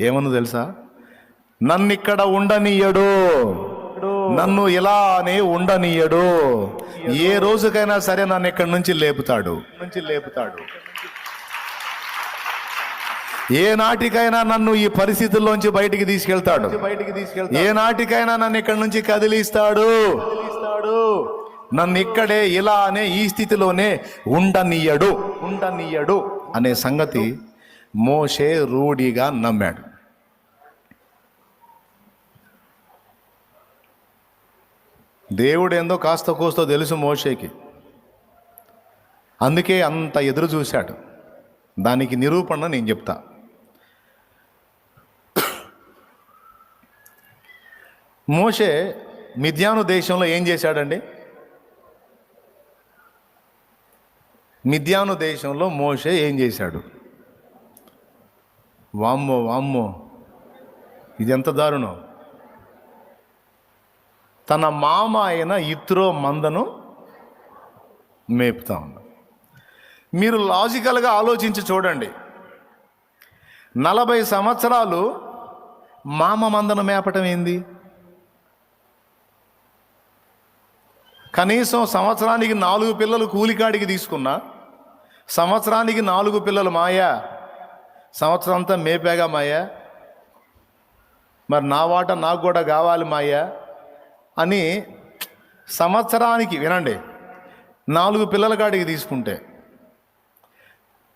ఏమన్నా తెలుసా? నన్ను ఇక్కడ ఉండనీయడు, నన్ను ఇలానే ఉండనీయడు, ఏ రోజుకైనా సరే నన్ను ఇక్కడి నుంచి లేపుతాడు. ఏ నాటికైనా నన్ను ఈ పరిస్థితుల్లోంచి బయటికి తీసుకెళ్తాడు. ఏ నాటికైనా నన్ను ఇక్కడి నుంచి కదిలిస్తాడు. నన్ను ఇక్కడే ఇలానే ఈ స్థితిలోనే ఉండనీయడు అనే సంగతి మోషే రూఢిగా నమ్మాడు. దేవుడు ఏందో కాస్త కోస్తో తెలుసు మోషేకి. అందుకే అంత ఎదురు చూశాడు. దానికి నిరూపణ నేను చెప్తా. మోషే మిద్యాను దేశంలో ఏం చేశాడండి? మిద్యాను దేశంలో మోషే ఏం చేశాడు? వామ్మో ఇది ఎంత దారుణం. తన మామ అయిన ఇత్రో మందను మేపుతా ఉన్నాడు. మీరు లాజికల్గా ఆలోచించి చూడండి. 40 సంవత్సరాలు మామ మందను మేపటం ఏంది? కనీసం సంవత్సరానికి 4 పిల్లలు కూలికాడికి తీసుకున్నా, సంవత్సరానికి 4 పిల్లలు మాయా, సంవత్సరం అంతా మేపాగా మాయా, మరి నా వాట నాకు కూడా కావాలి మాయా అని సంవత్సరానికి, వినండి, 4 పిల్లల కాడికి తీసుకుంటే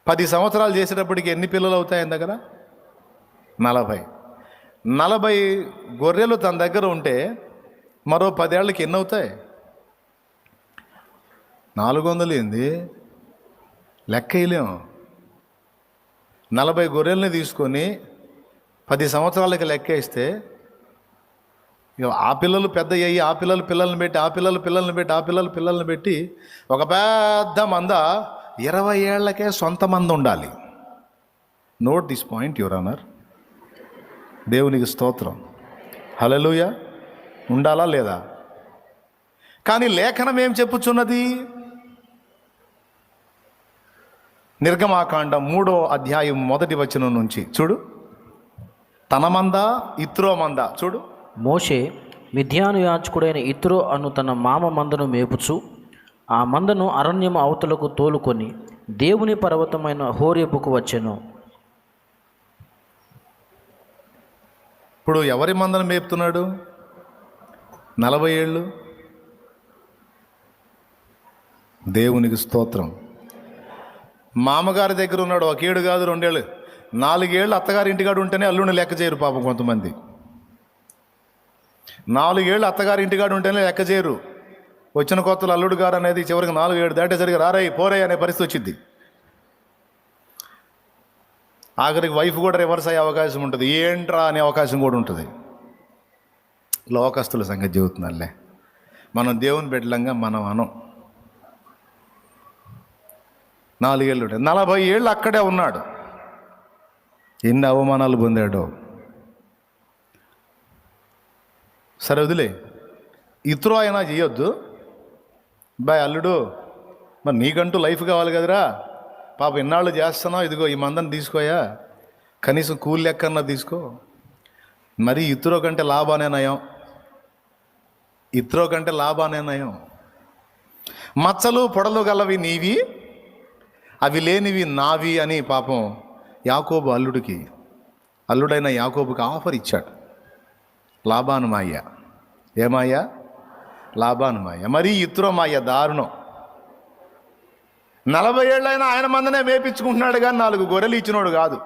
10 సంవత్సరాలు చేసేటప్పటికి ఎన్ని పిల్లలు అవుతాయి ఆయన దగ్గర? 40 గొర్రెలు తన దగ్గర ఉంటే మరో 10 ఏళ్ళకి ఎన్ని అవుతాయి? 400 ఏంది? లెక్క వేయలేము. 40 గొర్రెల్ని తీసుకొని 10 సంవత్సరాలకి లెక్క వేస్తే ఇక ఆ పిల్లలు పెద్ద అయ్యి ఆ పిల్లల్ని పెట్టి ఆ పిల్లల్ని పెట్టి ఒక పెద్ద మంద 20 ఏళ్లకే సొంత మంద ఉండాలి. Note this point your honour. దేవునికి స్తోత్రం. హల్లెలూయా. ఉండాలా లేదా? కానీ లేఖనం ఏం చెప్పుచున్నది? నిర్గమాకాండం 3వ అధ్యాయం 1వ వచనం నుంచి చూడు. తన మంద ఇత్రో మంద చూడు. మోషే మిద్యాను యాజకుడైన ఇత్రో అను తన మామ మందను మేపుచు ఆ మందను అరణ్యము అవతలకు తోలుకొని దేవుని పర్వతమైన హోరేబుకు వచ్చెను. ఇప్పుడు ఎవరి మందను మేపుతున్నాడు? 40 ఏళ్ళు. దేవునికి స్తోత్రం. మామగారి దగ్గర ఉన్నాడు. 1 ఏడు కాదు, 2 ఏళ్ళు, 4 ఏళ్ళు అత్తగారి ఇంటికాడు ఉంటేనే అల్లుడిని లెక్క చేయరు పాపం కొంతమంది. 4 ఏళ్ళు అత్తగారి ఇంటికాడు ఉంటేనే లెక్క చేయరు. వచ్చిన కొత్తలు అల్లుడు గారు అనేది చివరికి 4 ఏళ్ళు దాటేసరికి రారై పోరై అనే పరిస్థితి వచ్చింది. ఆఖరికి వైఫ్ కూడా రివర్స్ అయ్యే అవకాశం ఉంటుంది. ఏంట్రా అనే అవకాశం కూడా ఉంటుంది. లోకస్తుల సంగతి చెబుతున్నారులే. మనం దేవుని బిడ్డలంగా మనం అనం. 4 ఏళ్ళు ఉంటాయి. 40 ఏళ్ళు అక్కడే ఉన్నాడు. ఎన్ని అవమానాలు పొందాడో. సరే వదిలే, ఇతరు అయినా చేయొద్దు బాయ్ అల్లుడు, మరి నీకంటూ లైఫ్ కావాలి కదరా, పాప ఇన్నాళ్ళు చేస్తున్నావు, ఇదిగో ఈ మందని తీసుకోయా, కనీసం కూలి లెక్కన్నా తీసుకో. మరి ఇతరో కంటే లాభానే నయం, ఇతరో కంటే లాభానే నయం. మచ్చలు పొడలు గలవి నీవి, అవి లేనివి నావి అని పాపం యాకోబు అల్లుడైన యాకోబుకి ఆఫర్ ఇచ్చాడు. లాబాను మాయ, ఏమాయ? లాబాను మాయ. మరి ఇతరో మాయ దారుణం. 40 ఏళ్ళైనా ఆయన మందనే మేపించుకుంటున్నాడు కానీ 4 గొర్రెలు ఇచ్చినోడు కాదు.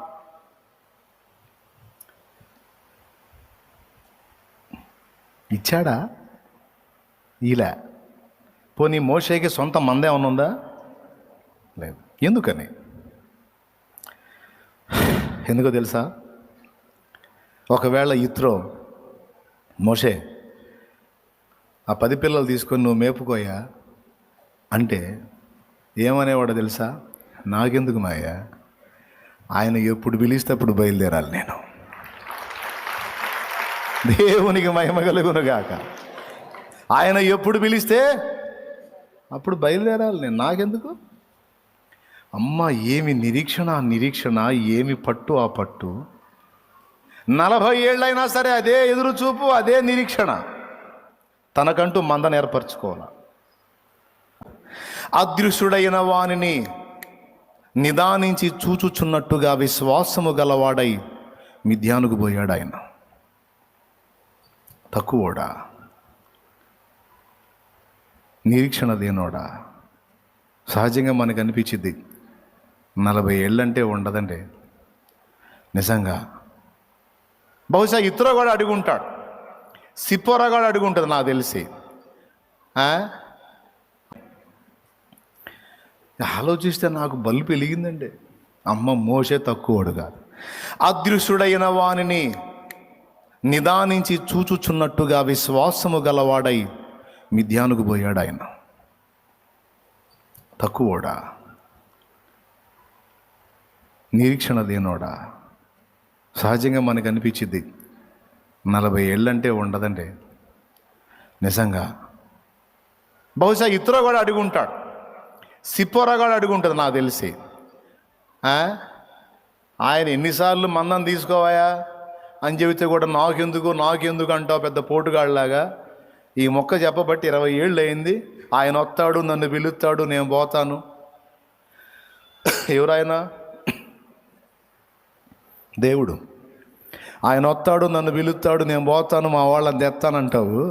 ఇచ్చాడా? ఇలా పోనీ మోషేకి సొంత మంద ఏమన్నా ఉందా? లేదు. ఎందుకని? ఎందుకో తెలుసా? ఒకవేళ ఇత్రో మోషే ఆ 10 పిల్లలు తీసుకొని నువ్వు మేపుకోయా అంటే ఏమనేవాడో తెలుసా? నాకెందుకు మాయా, ఆయన ఎప్పుడు పిలిస్తే అప్పుడు బయలుదేరాలి నేను. దేవునికి మహిమ కలుగునుగాక. ఆయన ఎప్పుడు పిలిస్తే అప్పుడు బయలుదేరాలి నేను, నాకెందుకు? అమ్మ ఏమి నిరీక్షణ, ఏమి పట్టు ఆ పట్టు. 40 ఏళ్ళైనా సరే అదే ఎదురు చూపు, అదే నిరీక్షణ. తనకంటూ మందను ఏర్పరచుకోవాలి. అదృశ్యుడైన వానిని నిదానించి చూచుచున్నట్టుగా విశ్వాసము గలవాడై మిద్యానుకు పోయాడు. ఆయన తక్కువోడా, నిరీక్షణ దేనోడా? సహజంగా మనకు అనిపించింది 40 ఏళ్ళంటే ఉండదండి. నిజంగా బహుశా ఇతర కూడా అడుగుంటాడు, సిప్పోరా కూడా అడుగుంటుంది నాకు తెలిసి. ఆలోచిస్తే నాకు బల్బు వెలిగిందండి. అమ్మ మోషే తక్కువడు కాదు. అదృశ్యుడైన వానిని నిదానించి చూచుచున్నట్టుగా విశ్వాసము గలవాడై మిద్యానుకు పోయాడు. ఆయన తక్కువోడా, నిరీక్షణ దేనోడా? సహజంగా మనకు అనిపించింది 40 ఏళ్ళంటే ఉండదండి. నిజంగా బహుశా ఇతర కూడా అడుగుంటాడు, సిప్పోరా కూడా అడుగుంటుంది నాకు తెలిసి. ఆయన ఎన్నిసార్లు మందం తీసుకోవాయా అని చెబితే కూడా నాకెందుకు అంటావు పెద్ద పోటుగాళ్ళలాగా. ఈ మొక్క చెప్పబట్టి 20 ఏళ్ళు అయింది. ఆయన వస్తాడు, నన్ను పిలుస్తాడు, నేను పోతాను. ఎవరాయన? దేవుడు. ఆయన వస్తాడు, నన్ను పిలుస్తాడు, నేను పోతాను, మా వాళ్ళని తెస్తానంటావు.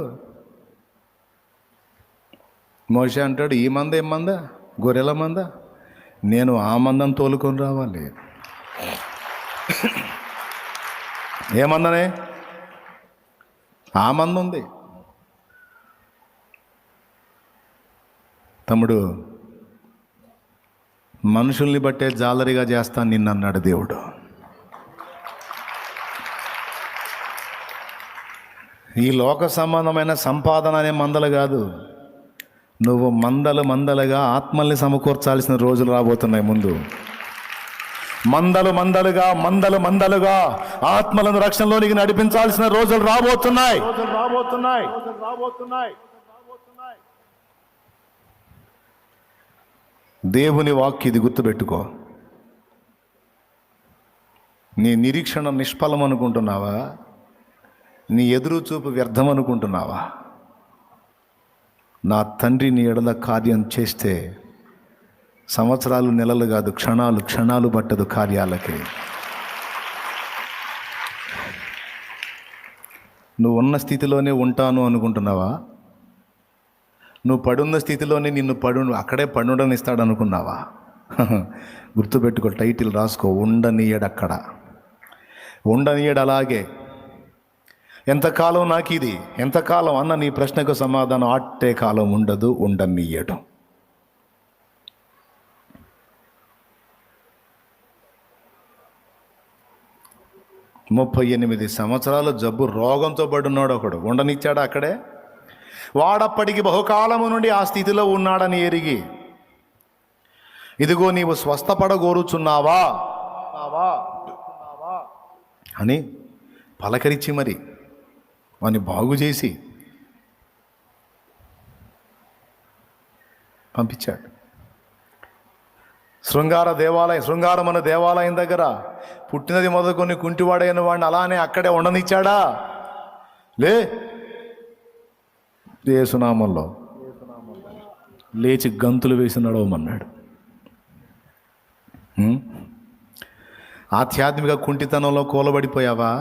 మోషే అంటాడు, ఈ మంద ఏం మంద? గొర్రెల మంద. నేను ఆ మందం తోలుకొని రావాలి. ఏమందనే? ఆ మంద ఉంది. తమ్ముడు, మనుషుల్ని బట్టే జాలరిగా చేస్తాను నిన్ను అన్నాడు దేవుడు. ఈ లోక సంబంధమైన సంపాదన అనే మందలు కాదు, నువ్వు మందలుగా ఆత్మల్ని సమకూర్చాల్సిన రోజులు రాబోతున్నాయి ముందు. మందలుగా ఆత్మలను రక్షణలోనికి నడిపించాల్సిన రోజులు రాబోతున్నాయి. దేవుని వాక్యం ఇది గుర్తుపెట్టుకో. నీ నిరీక్షణ నిష్ఫలం అనుకుంటున్నావా? నీ ఎదురు చూపు వ్యర్థం అనుకుంటున్నావా? నా తండ్రి నీ ఎడల కార్యం చేస్తే సంవత్సరాలు, నెలలు కాదు, క్షణాలు పట్టదు కార్యాలకి. నువ్వు ఉన్న స్థితిలోనే ఉంటాను అనుకుంటున్నావా? నువ్వు పడున్న స్థితిలోనే నిన్ను అక్కడే పడుండనిస్తాడు అనుకున్నావా? గుర్తుపెట్టుకో, టైటిల్ రాసుకో, ఉండనీయడు. అలాగే. ఎంతకాలం నాకు ఇది, ఎంతకాలం అన్న నీ ప్రశ్నకు సమాధానం ఆట్టే కాలం ఉండదు, ఉండనీయడు. ముప్పై 38 సంవత్సరాల జబ్బు రోగంతో పడున్నాడు ఒకడు, ఉండనిచ్చాడు అక్కడే. వాడప్పటికి బహుకాలము నుండి ఆ స్థితిలో ఉన్నాడని ఎరిగి, ఇదిగో నీవు స్వస్థపడగోరుచున్నావా అని పలకరించి మరి వాడిని బాగు చేసి పంపించాడు. శృంగారమన్న దేవాలయం దగ్గర పుట్టినది మొదలుకొని కుంటివాడైన వాడిని అలానే అక్కడే ఉండనిచ్చాడా? లే, యేసునామంలో లేచి గంతులు వేసి నడవమన్నాడు. ఆధ్యాత్మిక కుంటితనంలో కూలబడిపోయావా?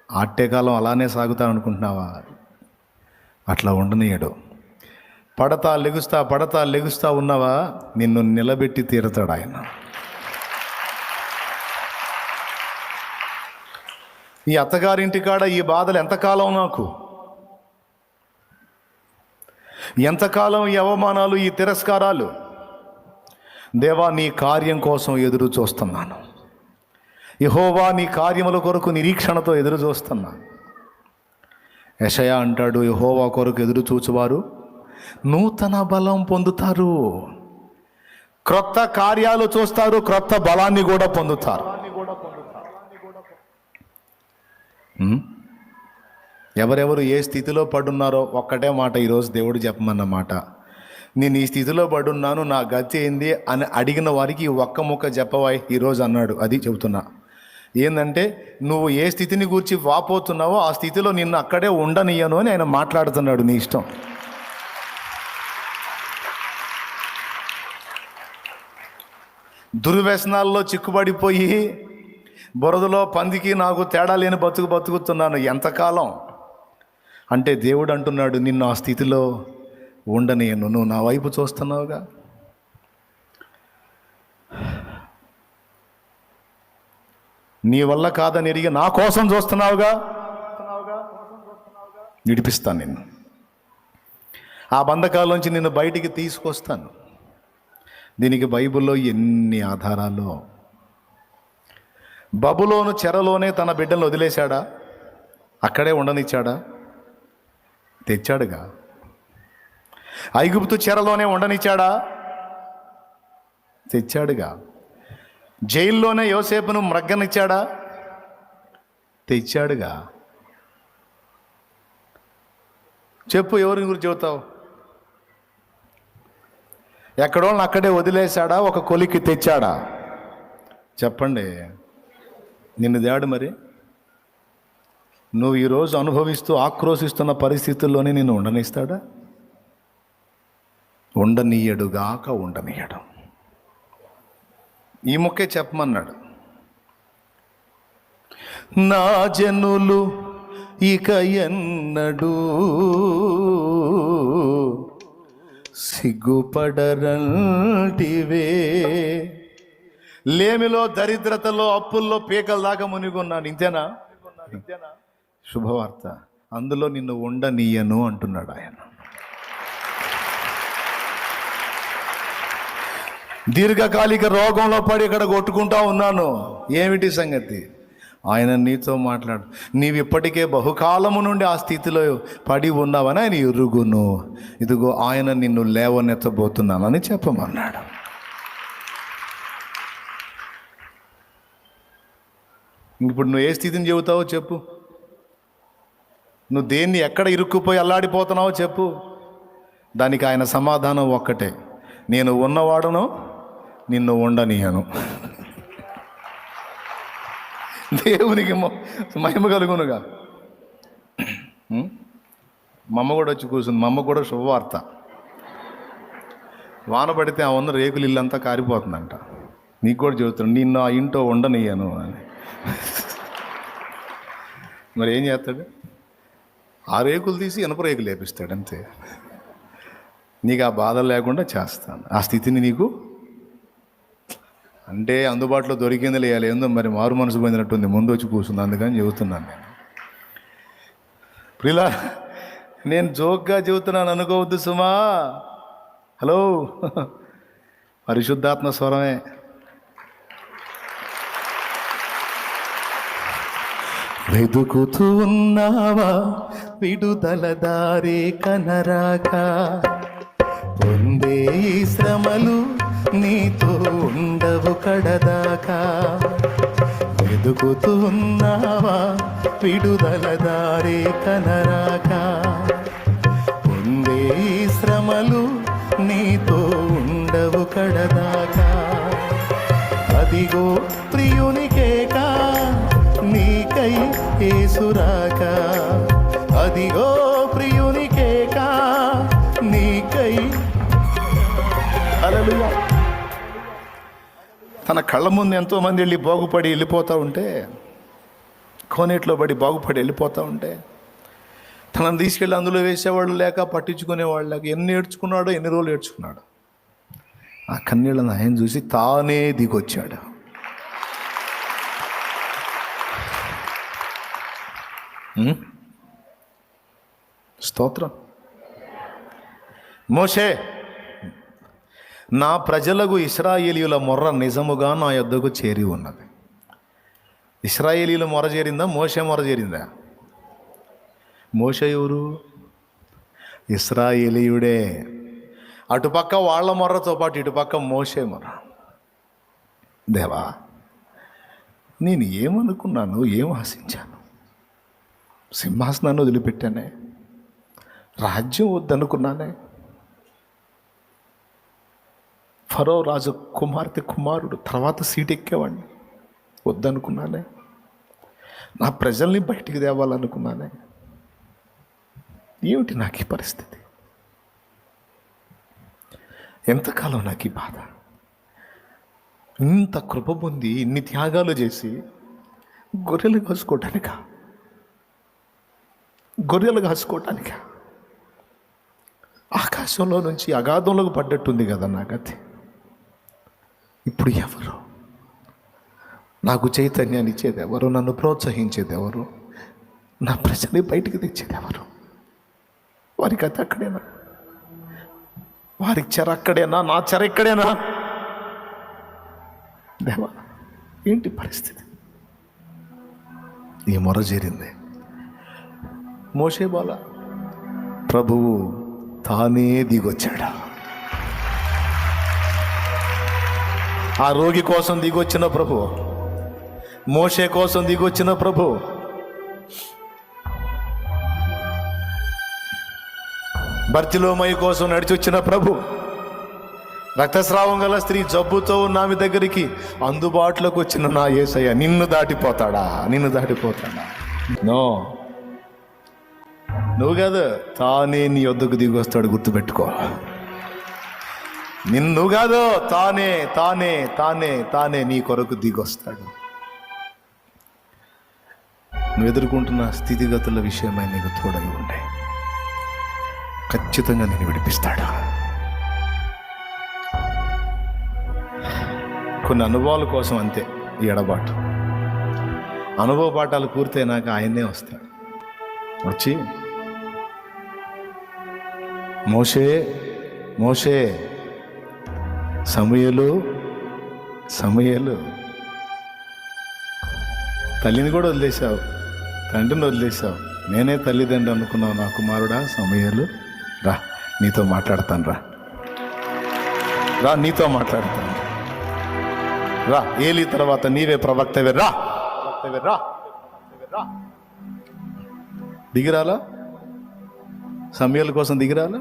ఆట్టేకాలం అలానే సాగుతా అనుకుంటున్నావా? అట్లా ఉండనీయడు. పడతా లెగుస్తా ఉన్నావా? నిన్ను నిలబెట్టి తీరుతాడు ఆయన. ఈ అత్తగారింటికాడ ఈ బాధలు ఎంతకాలం? నాకు ఎంతకాలం ఈ అవమానాలు, ఈ తిరస్కారాలు? దేవా, నీ కార్యం కోసం ఎదురు చూస్తున్నాను. యెహోవా, నీ కార్యముల కొరకు నిరీక్షణతో ఎదురు చూస్తున్నా. యెషయా అంటాడు, యెహోవా కొరకు ఎదురు చూచువారు నూతన బలం పొందుతారు. క్రొత్త కార్యాలు చూస్తారు, క్రొత్త బలాన్ని కూడా పొందుతారు. ఎవరెవరు ఏ స్థితిలో పడున్నారో ఒక్కటే మాట ఈరోజు దేవుడు చెప్పమన్న మాట. నేను ఈ స్థితిలో పడున్నాను, నా గతి ఏంది అని అడిగిన వారికి ఒక్క ముక్క చెప్పవా ఈరోజు అన్నాడు. అది చెబుతున్నా. ఏంటంటే, నువ్వు ఏ స్థితిని గురించి వాపోతున్నావో ఆ స్థితిలో నిన్ను అక్కడే ఉండనియను అని ఆయన మాట్లాడుతున్నాడు. నీ ఇష్టం. దుర్వ్యసనాల్లో చిక్కుబడిపోయి బురదలో పందికి నాకు తేడా లేని బతుకుతున్నాను. ఎంతకాలం అంటే దేవుడు అంటున్నాడు, నిన్ను ఆ స్థితిలో ఉండనియను. నువ్వు నా వైపు చూస్తున్నావుగా. నీ వల్ల కాదని ఎరిగి నా కోసం చూస్తున్నావుగా. విడిపిస్తాను నిన్ను. ఆ బంధకాల్లోంచి నిన్ను బయటికి తీసుకొస్తాను. దీనికి బైబిల్లో ఎన్ని ఆధారాలు. బబులోను చెరలోనే తన బిడ్డలను వదిలేశాడా? అక్కడే ఉండనిచ్చాడా? తెచ్చాడుగా. ఐగుప్తు చెరలోనే ఉండనిచ్చాడా? తెచ్చాడుగా. జైల్లోనే యోసేపును మ్రగ్గనిచ్చాడా? తెచ్చాడుగా. చెప్పు, ఎవరి గురించి చెబుతావు? ఎక్కడోళ్ళని అక్కడే వదిలేశాడా? ఒక కొలికి తెచ్చాడా? చెప్పండి. నిన్ను దేడు మరి. నువ్వు ఈరోజు అనుభవిస్తూ ఆక్రోశిస్తున్న పరిస్థితుల్లోనే నిన్ను ఉండనిస్తాడా? ఉండనీయడుగాక ఉండనీయడు. ఈ మొక్కే చెప్పమన్నాడు. నా జనులు ఇక ఎన్నడూ సిగ్గుపడరంటివే. లేమిలో, దరిద్రతలో, అప్పుల్లో పీకల దాకా మునిగున్నాను. ఇంతేనా? శుభవార్త. అందులో నిన్ను ఉండనీయను అంటున్నాడు ఆయన. దీర్ఘకాలిక రోగంలో పడి ఇక్కడ కొట్టుకుంటా ఉన్నాను. ఏమిటి సంగతి? ఆయన నీతో మాట్లాడు. నీవు ఇప్పటికే బహుకాలము నుండి ఆ స్థితిలో పడి ఉన్నావని ఆయన ఎరుగును. ఇదిగో ఆయన నిన్ను లేవనెత్తబోతున్నానని చెప్పమన్నాడు. ఇప్పుడు నువ్వు ఏ స్థితిని చెబుతావో చెప్పు. నువ్వు దేన్ని ఎక్కడ ఇరుక్కుపోయి అల్లాడిపోతున్నావో చెప్పు. దానికి ఆయన సమాధానం ఒక్కటే, నేను ఉన్నవాడును, నిన్ను ఉండనీయను. దేవునికి మహిమ కలుగునుగా. మా అమ్మ కూడా వచ్చి కూర్చుంది. మా అమ్మ కూడా శుభవార్త. వాన పడితే ఆ ఉన్న రేకులు ఇల్లంతా కారిపోతుందంట. నీకు కూడా చెబుతున్నాను, నిన్ను ఆ ఇంట్లో ఉండనీయను అని. మరి ఏం చేస్తాడు? ఆ రేకులు తీసి ఇనప రేకులు లేపిస్తాడు అంతే. నీకు ఆ బాధ లేకుండా చేస్తాను. ఆ స్థితిని నీకు అంటే అందుబాటులో దొరికింది లేయాలి. ఏందో మరి మారు మనసు పొందినట్టుంది, ముందు వచ్చి కూర్చుంది. అందుకని చెబుతున్నాను నేను. ప్రిలా, నేను జోక్గా చెబుతున్నాను అనుకోవద్దు సుమా. హలో, పరిశుద్ధాత్మ స్వరమే. వెదుకుతూ ఉన్నావా విడుదల దారే కనరాగా? పొందే ఈ శ్రమలు నీతో ఉండవు కడదాకా. వెతుకుతూ ఉన్నావా విడుదల దారే కనరాక? ఉందే ఈ శ్రమలు నీతో ఉండవు కడదాకా. అదిగో ప్రియునికేకా నీకై యేసురాక. అదిగో ప్రియునికేకా నీకై. హల్లెలూయా. తన కళ్ళ ముందు ఎంతోమంది వెళ్ళి బాగుపడి వెళ్ళిపోతూ ఉంటే, కోనేట్లో పడి బాగుపడి వెళ్ళిపోతూ ఉంటే, తనను తీసుకెళ్ళి అందులో వేసేవాళ్ళు లేక పట్టించుకునేవాళ్ళు లేక ఎన్ని ఏడ్చుకున్నాడో, ఎన్ని రోజులు ఏడ్చుకున్నాడు. ఆ కన్నీళ్ళను ఆయన చూసి తానే దిగొచ్చాడు. స్తోత్రం. మోషే, నా ప్రజలకు ఇశ్రాయేలీయుల మొర్ర నిజముగా నా యొద్దకు చేరి ఉన్నది. ఇశ్రాయేలీయుల మొర చేరిందా, మోషే మొర చేరిందా? మోషే ఎవరు? ఇశ్రాయేలీయుడే. అటుపక్క వాళ్ళ మొర్రతో పాటు ఇటుపక్క మోషే మొర్ర. దేవా, నేను ఏమనుకున్నాను, ఏం ఆశించాను? సింహాసనాన్ని వదిలిపెట్టానే, రాజ్యం వద్దనుకున్నానే, ఫరో రాజు కుమారుడు తర్వాత సీట్ ఎక్కేవాడిని వద్దనుకున్నానే, నా ప్రజల్ని బయటికి తేవాలనుకున్నానే. ఏమిటి నాకు ఈ పరిస్థితి? ఎంతకాలం నాకు ఈ బాధ? ఇంత కృప పొంది ఇన్ని త్యాగాలు చేసి గొర్రెలు కాసుకోవటానికా? ఆకాశంలో నుంచి అగాధంలోకి పడ్డట్టుంది కదా నా గతి. ఇప్పుడు ఎవరు నాకు చైతన్యాన్ని ఇచ్చేది? ఎవరు నన్ను ప్రోత్సహించేది? ఎవరు నా ప్రజల్ని బయటికి తెచ్చేది? ఎవరు? వారి గత అక్కడేనా? వారి చెర అక్కడేనా? నా చెర ఇక్కడేనా? దేవా, ఏంటి పరిస్థితి? ఈ మొర చేరింది. మోషే బాల ప్రభువు తానే దిగొచ్చాడు. ఆ రోగి కోసం దిగొచ్చిన ప్రభు, మోషే కోసం దిగొచ్చిన ప్రభు, బర్తిలోమయి కోసం నడిచి వచ్చిన ప్రభు, రక్తస్రావం గల స్త్రీ జబ్బుతో ఉన్న ఆమె దగ్గరికి అందుబాటులోకి వచ్చిన నా యేసయ్య నిన్ను దాటిపోతాడా? నో, నువ్వు కాదు, తానే నీ వద్దకు దిగి వస్తాడు. గుర్తుపెట్టుకో, నిన్ను కాదు, తానే నీ కొరకు దిగొస్తాడు. నువ్వు ఎదుర్కొంటున్న స్థితిగతుల విషయమై నీకు తోడై ఉండే ఖచ్చితంగా నేను విడిపిస్తాడు. కొన్ని అనుభవాల కోసం అంతే ఈ ఎడబాటు. అనుభవ పాఠాలు పూర్తయినాక ఆయన్నే వస్తాడు. వచ్చి మోషే సమూయేలు తల్లిని కూడా వదిలేశావు, తండ్రిని వదిలేశావు, నేనే తల్లిదండ్రి అనుకున్నావు నా కుమారుడా సమూయేలు, రా నీతో మాట్లాడతాను, రా నీతో మాట్లాడతాను, రా ఏలీ తర్వాత నీవే ప్రవక్తవే, రా దిగిరాలా? సమూయేలు కోసం దిగిరాలా?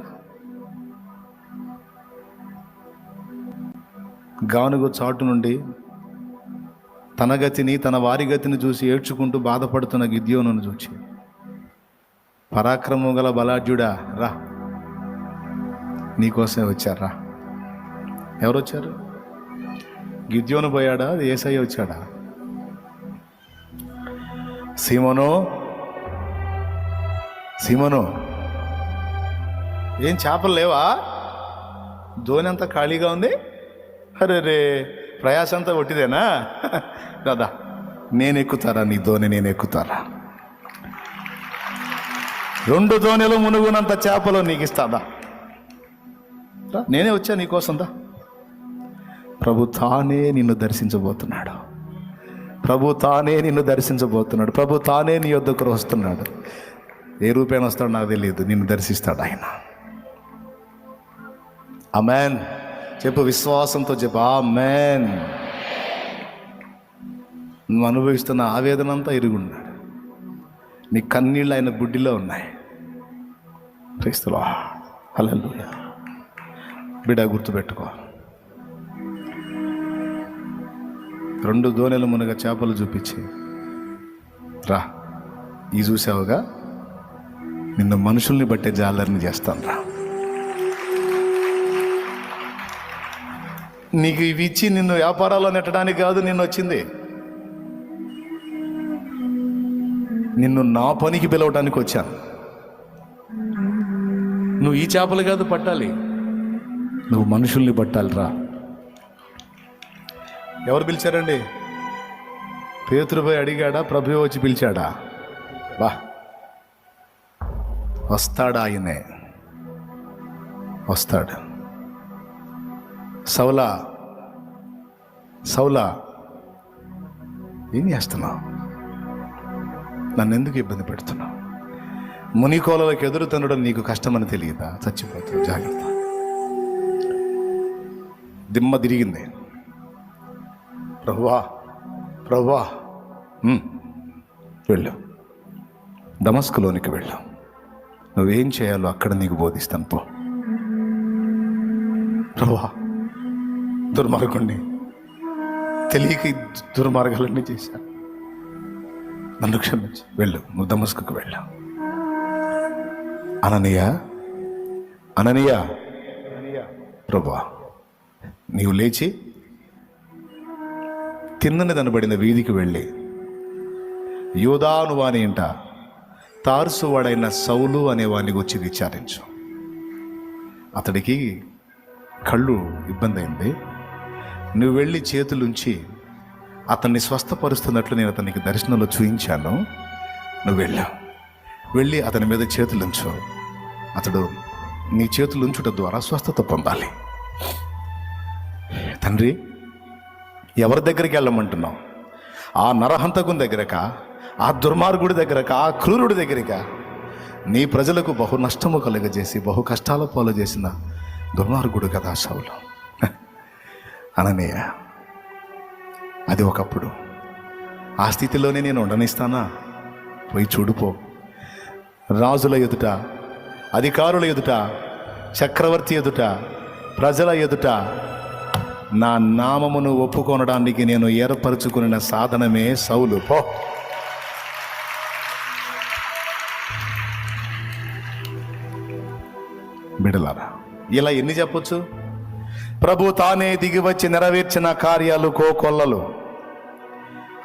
గానుగ చాటు నుండి తన గతిని, తన వారి గతిని చూసి ఏడ్చుకుంటూ బాధపడుతున్న గిద్యోనును చూచి, పరాక్రమం గల బలాఢ్యుడా రా, నీకోసమే వచ్చారా? ఎవరు వచ్చారు? గిద్యోను పోయాడా? యేసయ్య వచ్చాడా? సీమోను ఏం చేపలు లేవా? ధోని అంతా ఖాళీగా ఉంది. అరే ప్రయాస అంతా ఒట్టిదేనా? కదా నేను ఎక్కుతారా? నీ ధోని నేను ఎక్కుతారా? 2 ధోనిలు మునుగునంత చేపలు నీకు ఇస్తాదా? నేనే వచ్చా నీకోసం దా. ప్రభు తానే నిన్ను దర్శించబోతున్నాడు. ప్రభు తానే నీ యొద్దకు వస్తున్నాడు. ఏ రూపేణ వస్తాడు నాకు తెలియదు, నిన్ను దర్శిస్తాడు ఆయన. ఆమేన్ చెప్పు, విశ్వాసంతో చెప్పు ఆమేన్. నువ్వు అనుభవిస్తున్న ఆవేదన అంతా ఎరుగున్నాడు. నీ కన్నీళ్ళు ఆయన బుడ్డిలో ఉన్నాయి. క్రీస్తులో హల్లెలూయా. బిడ్డ గుర్తుపెట్టుకో, 2 దోణెలు మునగ చేపలు చూపించి రా, ఈ చూసావుగా, నిన్ను మనుషుల్ని బట్టే జాలర్ని చేస్తాను రా. నీకు ఇవి ఇచ్చి నిన్ను వ్యాపారాల్లో నెట్టడానికి కాదు నిన్ను వచ్చింది, నిన్ను నా పనికి పిలవటానికి వచ్చాను. నువ్వు ఈ చేపలు కాదు పట్టాలి, నువ్వు మనుషుల్ని పట్టాలి రా. ఎవరు పిలిచారండి? పేతురు పోయి అడిగాడా? ప్రభువే వచ్చి పిలిచాడా? వా, వస్తాడా? ఆయనే వస్తాడు. సౌలా, సౌలా, ఏం చేస్తున్నావు? నన్ను ఎందుకు ఇబ్బంది పెడుతున్నావు? మునికోలలకు ఎదురు తనడం నీకు కష్టమని తెలియదా? చచ్చిపోతావు, జాగ్రత్త. దిమ్మ తిరిగింది. ప్రభువా, ప్రభువా, వెళ్ళు, దమస్కులోనికి వెళ్ళు, నువ్వేం చేయాలో అక్కడ నీకు బోధిస్తాను పో. ప్రభువా, దుర్మార్గుణ్ణి, తెలియక దుర్మార్గాలన్నీ చేశాను, నన్ను క్షమించి వెళ్ళు, నువ్వు దమస్కుకు వెళ్ళు. అననీయ, అననీయ, ప్రభువా, నీవు లేచి కిందని దనబడిన వీధికి వెళ్ళి యూదాను వాని ఇంట తార్సువాడైన సౌలు అనేవాని వచ్చి విచారించు. అతడికి కళ్ళు ఇబ్బంది అయింది. నువ్వు వెళ్ళి చేతులుంచి అతన్ని స్వస్థపరుస్తున్నట్లు నేను అతనికి దర్శనంలో చూయించాను. నువ్వు వెళ్ళి అతని మీద చేతులుంచు. అతడు నీ చేతులుంచుట ద్వారా స్వస్థత పొందాలి. తండ్రి, ఎవరి దగ్గరికి వెళ్ళమంటున్నావు? ఆ నరహంతకుని దగ్గరకా? ఆ దుర్మార్గుడి దగ్గరకా? ఆ క్రూరుడి దగ్గరికా? నీ ప్రజలకు బహు నష్టము కలుగజేసి బహు కష్టాల పాలు చేసిన దుర్మార్గుడు కదా సౌలు. అననీయ, అది ఒకప్పుడు. ఆ స్థితిలోనే నేను ఉండనిస్తానా? పోయి చూడుపో. రాజుల ఎదుట, అధికారుల ఎదుట, చక్రవర్తి ఎదుట, ప్రజల ఎదుట నా నామమును ఒప్పుకొనడానికి నేను ఏర్పరచుకున్న సాధనమే సౌలు. పో. బిడలారా, ఇలా ఎన్ని చెప్పొచ్చు? ప్రభు తానే దిగి వచ్చి నెరవేర్చిన కార్యాలు కోకొల్లలు.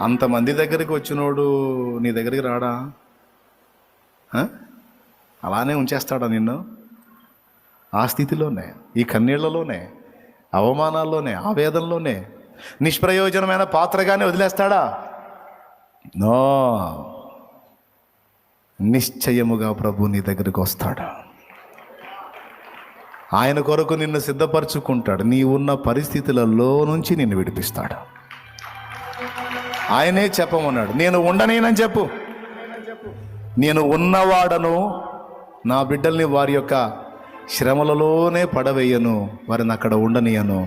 అంతమంది దగ్గరికి వచ్చినోడు నీ దగ్గరికి రాడా? అలానే ఉంచేస్తాడా నిన్ను? ఆ స్థితిలోనే, ఈ కన్నీళ్లలోనే, అవమానాల్లోనే, ఆవేదనలోనే, నిష్ప్రయోజనమైన పాత్రగానే వదిలేస్తాడా? నో, నిశ్చయముగా ప్రభు నీ దగ్గరికి వస్తాడు. ఆయన కొరకు నిన్ను సిద్ధపరచుకుంటాడు. నీ ఉన్న పరిస్థితులలో నుంచి నిన్ను విడిపిస్తాడు. ఆయనే చెప్పమన్నాడు, నేను ఉండనేనని చెప్పు. నేను ఉన్నవాడను, నా బిడ్డల్ని వారి యొక్క శ్రమలలోనే పడవేయను, వారిని అక్కడ ఉండనియను,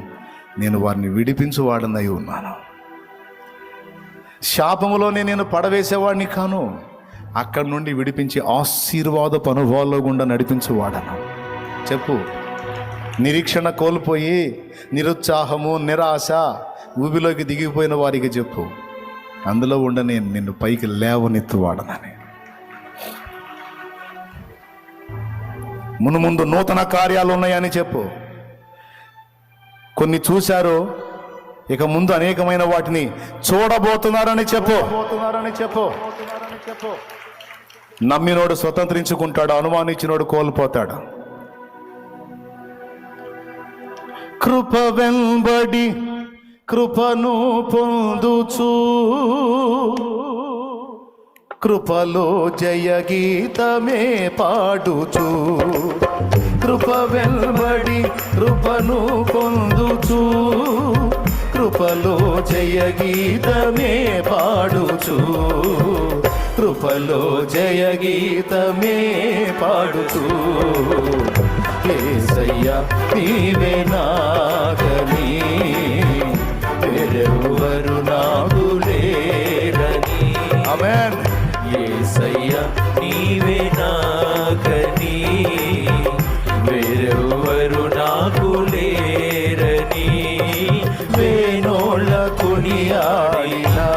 నేను వారిని విడిపించువాడనై ఉన్నాను. శాపములోనే నేను పడవేసేవాడిని కాను, అక్కడి నుండి విడిపించి ఆశీర్వాదపు అనుభవాల్లో గుండా నడిపించువాడను. చెప్పు. నిరీక్షణ కోల్పోయి నిరుత్సాహము, నిరాశ, ఊబిలోకి దిగిపోయిన వారికి చెప్పు, అందులో ఉండ నేను నిన్ను పైకి లేవనెత్తువాడనని. మునుముందు నూతన కార్యాలు ఉన్నాయని చెప్పు. కొన్ని చూశారు, ఇక ముందు అనేకమైన వాటిని చూడబోతున్నారని చెప్పు. నమ్మినోడు స్వతంత్రించుకుంటాడు, అనుమానించినోడు కోల్పోతాడు. కృప వెంబడి కృపను పొందుచు, కృపలో జయ గీతమే పాడుచు. కృప వెంబడి కృపను పొందుచు, కృపలో జయ గీతమే పాడుచు. కృపలో జయ గీతమే పాడుచు. యేసయ్యా నీవే నాగని, వేరెవ్వరు నాకు లేరని. వేణోళ్ళ కొనియాడినా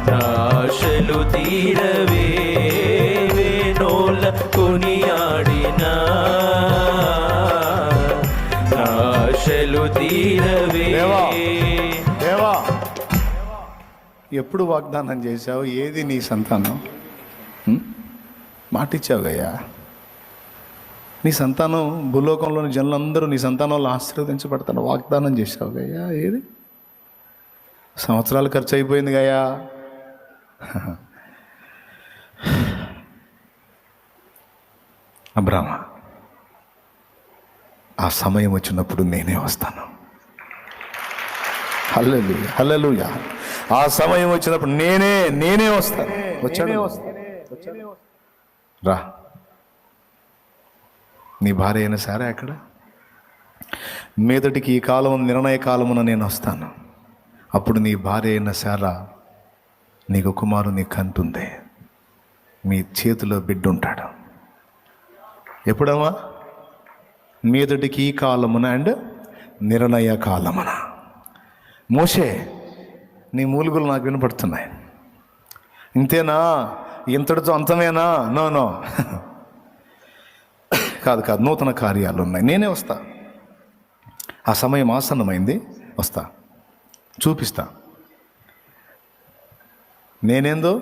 నాశలు తీరవే వేణోళ్ళ కొనియాడినా నాశలు తీరవే. దేవా ఎప్పుడు వాగ్దానం చేశావు? ఏది నీ సంతానం? మాటిచ్చావు గయ్యా. నీ సంతానం భూలోకంలోని జనులందరూ నీ సంతానంలో ఆశీర్వదించబడతాను వాగ్దానం చేశావు గయ్యా. ఏది? సంవత్సరాలు ఖర్చు అయిపోయింది గయ్యా. అబ్రామ, ఆ సమయం వచ్చినప్పుడు నేనే వస్తాను. హల్లెలూయా, హల్లెలూయా. ఆ సమయం వచ్చినప్పుడు నేనే వస్తాను. వచ్చాను. రా. నీ భార్య అయిన సారా ఎక్కడ? మీదటికి ఈ కాలం నిర్ణయ కాలమున నేను వస్తాను. అప్పుడు నీ భార్య అయిన సారా నీకు కుమారుని కంటుంది. మీ చేతిలో బిడ్డ ఉంటాడు. ఎప్పుడమ్మా? మీదటికి ఈ కాలమున అండ్ నిర్ణయ కాలమున. మోషే, నీ మూలుగులు నాకు వినపడుతున్నాయి. ఇంతేనా? ఇంతటితో అంతమేనా? నో కాదు, నూతన కార్యాలు ఉన్నాయి. నేనే వస్తా. ఆ సమయం ఆసన్నమైంది. వస్తా, చూపిస్తా. నేనేందో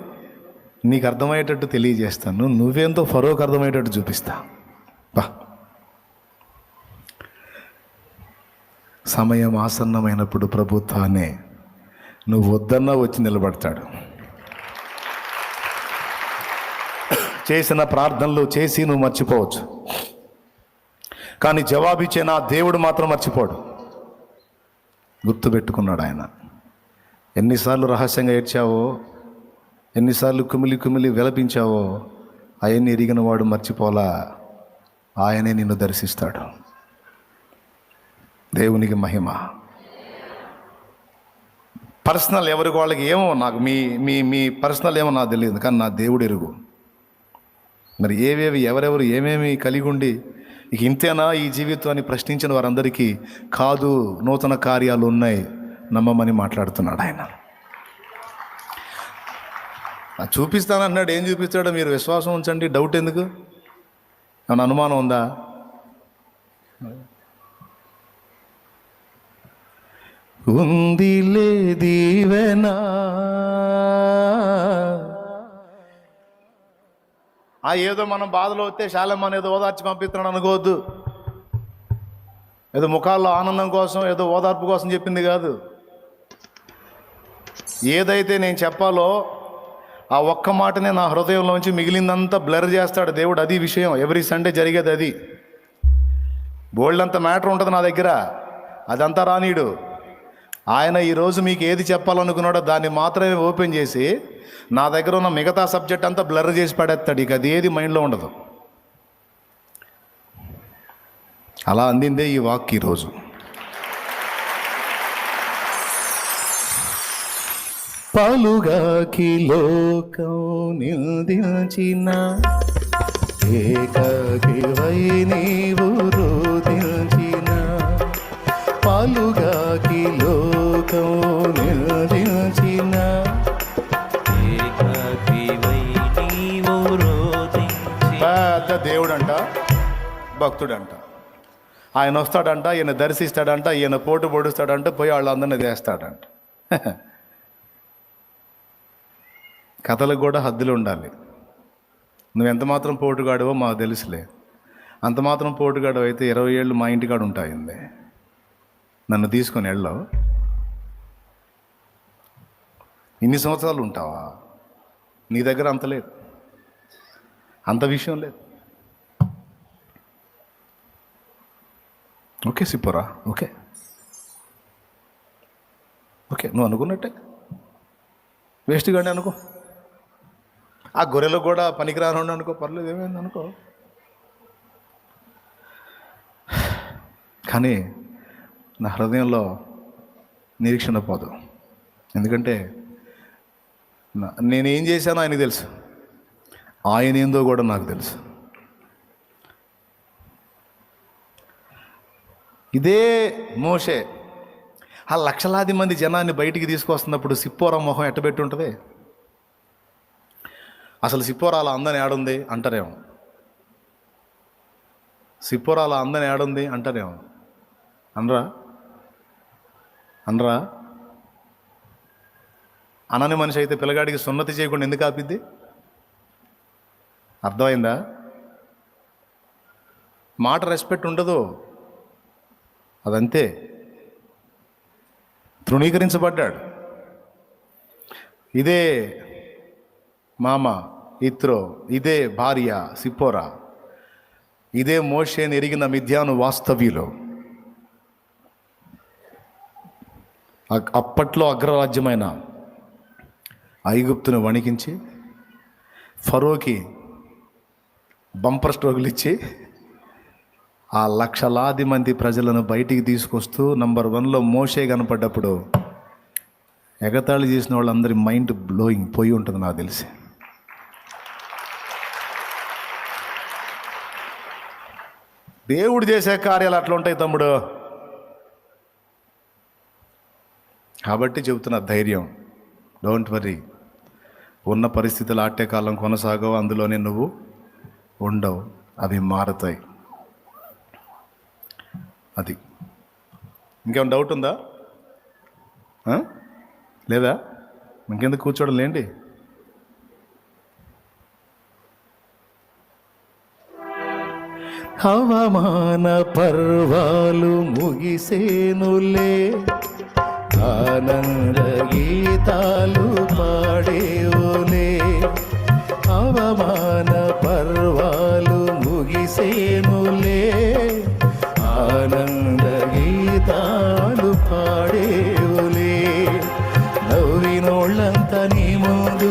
నీకు అర్థమయ్యేటట్టు తెలియజేస్తాను. నువ్వేందో ఫరోకు అర్థమయ్యేటట్టు చూపిస్తా. బా, సమయం ఆసన్నమైనప్పుడు ప్రభుత్వాన్ని నువ్వు వద్దన్నా వచ్చి నిలబడతాడు. చేసిన ప్రార్థనలు చేసి నువ్వు మర్చిపోవచ్చు, కానీ జవాబిచ్చే నా దేవుడు మాత్రం మర్చిపోడు. గుర్తుపెట్టుకున్నాడు ఆయన. ఎన్నిసార్లు రహస్యంగా ఏడ్చావో, ఎన్నిసార్లు కుమిలి విలపించావో, అవన్నీ ఎరిగిన వాడు మర్చిపోలా. ఆయనే నిన్ను దర్శిస్తాడు. దేవునికి మహిమ. పర్సనల్ ఎవరికి వాళ్ళకి ఏమో, నాకు మీ పర్సనల్ ఏమో నాకు తెలియదు, కానీ నా దేవుడు ఎరుగు. మరి ఎవరెవరు ఏమేమి కలిగి ఉండి ఇక ఇంతేనా ఈ జీవితాన్ని ప్రశ్నించిన వారందరికీ కాదు, నూతన కార్యాలు ఉన్నాయి, నమ్మమని మాట్లాడుతున్నాడు ఆయన. చూపిస్తానన్నాడు. ఏం చూపిస్తాడో మీరు విశ్వాసం ఉంచండి. డౌట్ ఎందుకు? ఏమన్నా అనుమానం ఉందా? ఉందిలే దీవెనా. ఏదో మనం బాధలో వస్తే శాలమ్మని ఏదో ఓదార్చి పంపిస్తున్నాడు అనుకోవద్దు. ఏదో ముఖాల్లో ఆనందం కోసం, ఏదో ఓదార్పు కోసం చెప్పింది కాదు. ఏదైతే నేను చెప్పాలో ఆ ఒక్క మాటనే నా హృదయంలోంచి మిగిలిందంతా బ్లర్ చేస్తాడు దేవుడు. అది విషయం. ఎవ్రీ సండే జరిగేది అది. బోల్డంత మ్యాటర్ ఉంటుంది నా దగ్గర, అదంతా రానీడు. ఆయన ఈరోజు మీకు ఏది చెప్పాలనుకున్నాడో దాన్ని మాత్రమే ఓపెన్ చేసి నా దగ్గర ఉన్న మిగతా సబ్జెక్ట్ అంతా బ్లర్ చేసి పడేస్తాడు. ఇక అది ఏది మైండ్లో ఉండదు. అలా అందిందే ఈ వాక్ ఈరోజు. పలుగాకి లోకం నిందించిన ఏకాకివై నీవు రోదించిన, పలుగాకి లోకం నిందించిన పెద్ద దేవుడంట, భక్తుడంట. ఆయన వస్తాడంట, ఈయన దర్శిస్తాడంట, ఈయన పోటు పొడుస్తాడంట, పోయి వాళ్ళందరినీ చేస్తాడంట. కథలకు కూడా హద్దులు ఉండాలి. నువ్వు ఎంత మాత్రం పోటుగాడవో మాకు తెలుసులే. అంత మాత్రం పోటుగాడు అయితే 20 ఏళ్ళు మా ఇంటికాడ ఉంటాయింది. నన్ను తీసుకొని వెళ్ళావు. ఇన్ని సంవత్సరాలు ఉంటావా? నీ దగ్గర అంత లేదు, అంత విషయం లేదు. ఓకే సిపోరా, ఓకే నువ్వు అనుకున్నట్టే వేస్ట్గానే అనుకో. ఆ గొర్రెలకు కూడా పనికిరాను అనుకో, పర్లేదు, ఏమైంది అనుకో. కానీ నా హృదయంలో నిరీక్షణ పోదు. ఎందుకంటే నేనేం చేశానో ఆయనకు తెలుసు, ఆయన ఏందో కూడా నాకు తెలుసు. ఇదే మోషే ఆ లక్షలాది మంది జనాన్ని బయటికి తీసుకొస్తున్నప్పుడు సిప్పోరా మొహం ఎట్టబెట్టి ఉంటుంది? అసలు సిప్పోరాల అందని ఏడుంది అంటారేమో, సిప్పోరాల అందని ఏడుంది అంటారేమో. అనరా అనని మనిషి అయితే పిల్లగాడికి సున్నతి చేయకుండా ఎందుకు ఆపిద్ది? అర్థమైందా? మాట రెస్పెక్ట్ ఉండదు, అదంతే. తృణీకరించబడ్డాడు. ఇదే మామ ఇత్రో, ఇదే భార్య సిప్పోరా, ఇదే మోషేని ఎరిగిన మిద్యాను వాస్తవ్యులు. అప్పట్లో అగ్రరాజ్యమైన ఐగుప్తును వణికించి ఫరోకి బంపర్ స్ట్రోకులు ఇచ్చి ఆ లక్షలాది మంది ప్రజలను బయటికి తీసుకొస్తూ నంబర్ 1లో మోషే కనపడ్డప్పుడు ఎగతాళి చేసిన వాళ్ళందరి మైండ్ బ్లోయింగ్ పోయి ఉంటుంది నాకు తెలిసి. దేవుడు చేసే కార్యాలు అట్లా ఉంటాయి తమ్ముడు. కాబట్టి చెబుతున్న ధైర్యం, డోంట్ వరీ. ఉన్న పరిస్థితులు ఆటే కాలం కొనసాగవు, అందులోనే నువ్వు ఉండవు, అవి మారుతాయి. అది. ఇంకేమైనా డౌట్ ఉందా? లేదా? ఇంకెందుకు కూర్చోడం లేండి. అవమాన పర్వాలు ముగిసేనులే, ఆనంద గీతాలు పాడేవులే. అవమాన పర్వాలు ముగిసేనులే, ఆనంద గీతాలు పాడేవులే. నవ్వినోళ్ళంతా నీ ముందు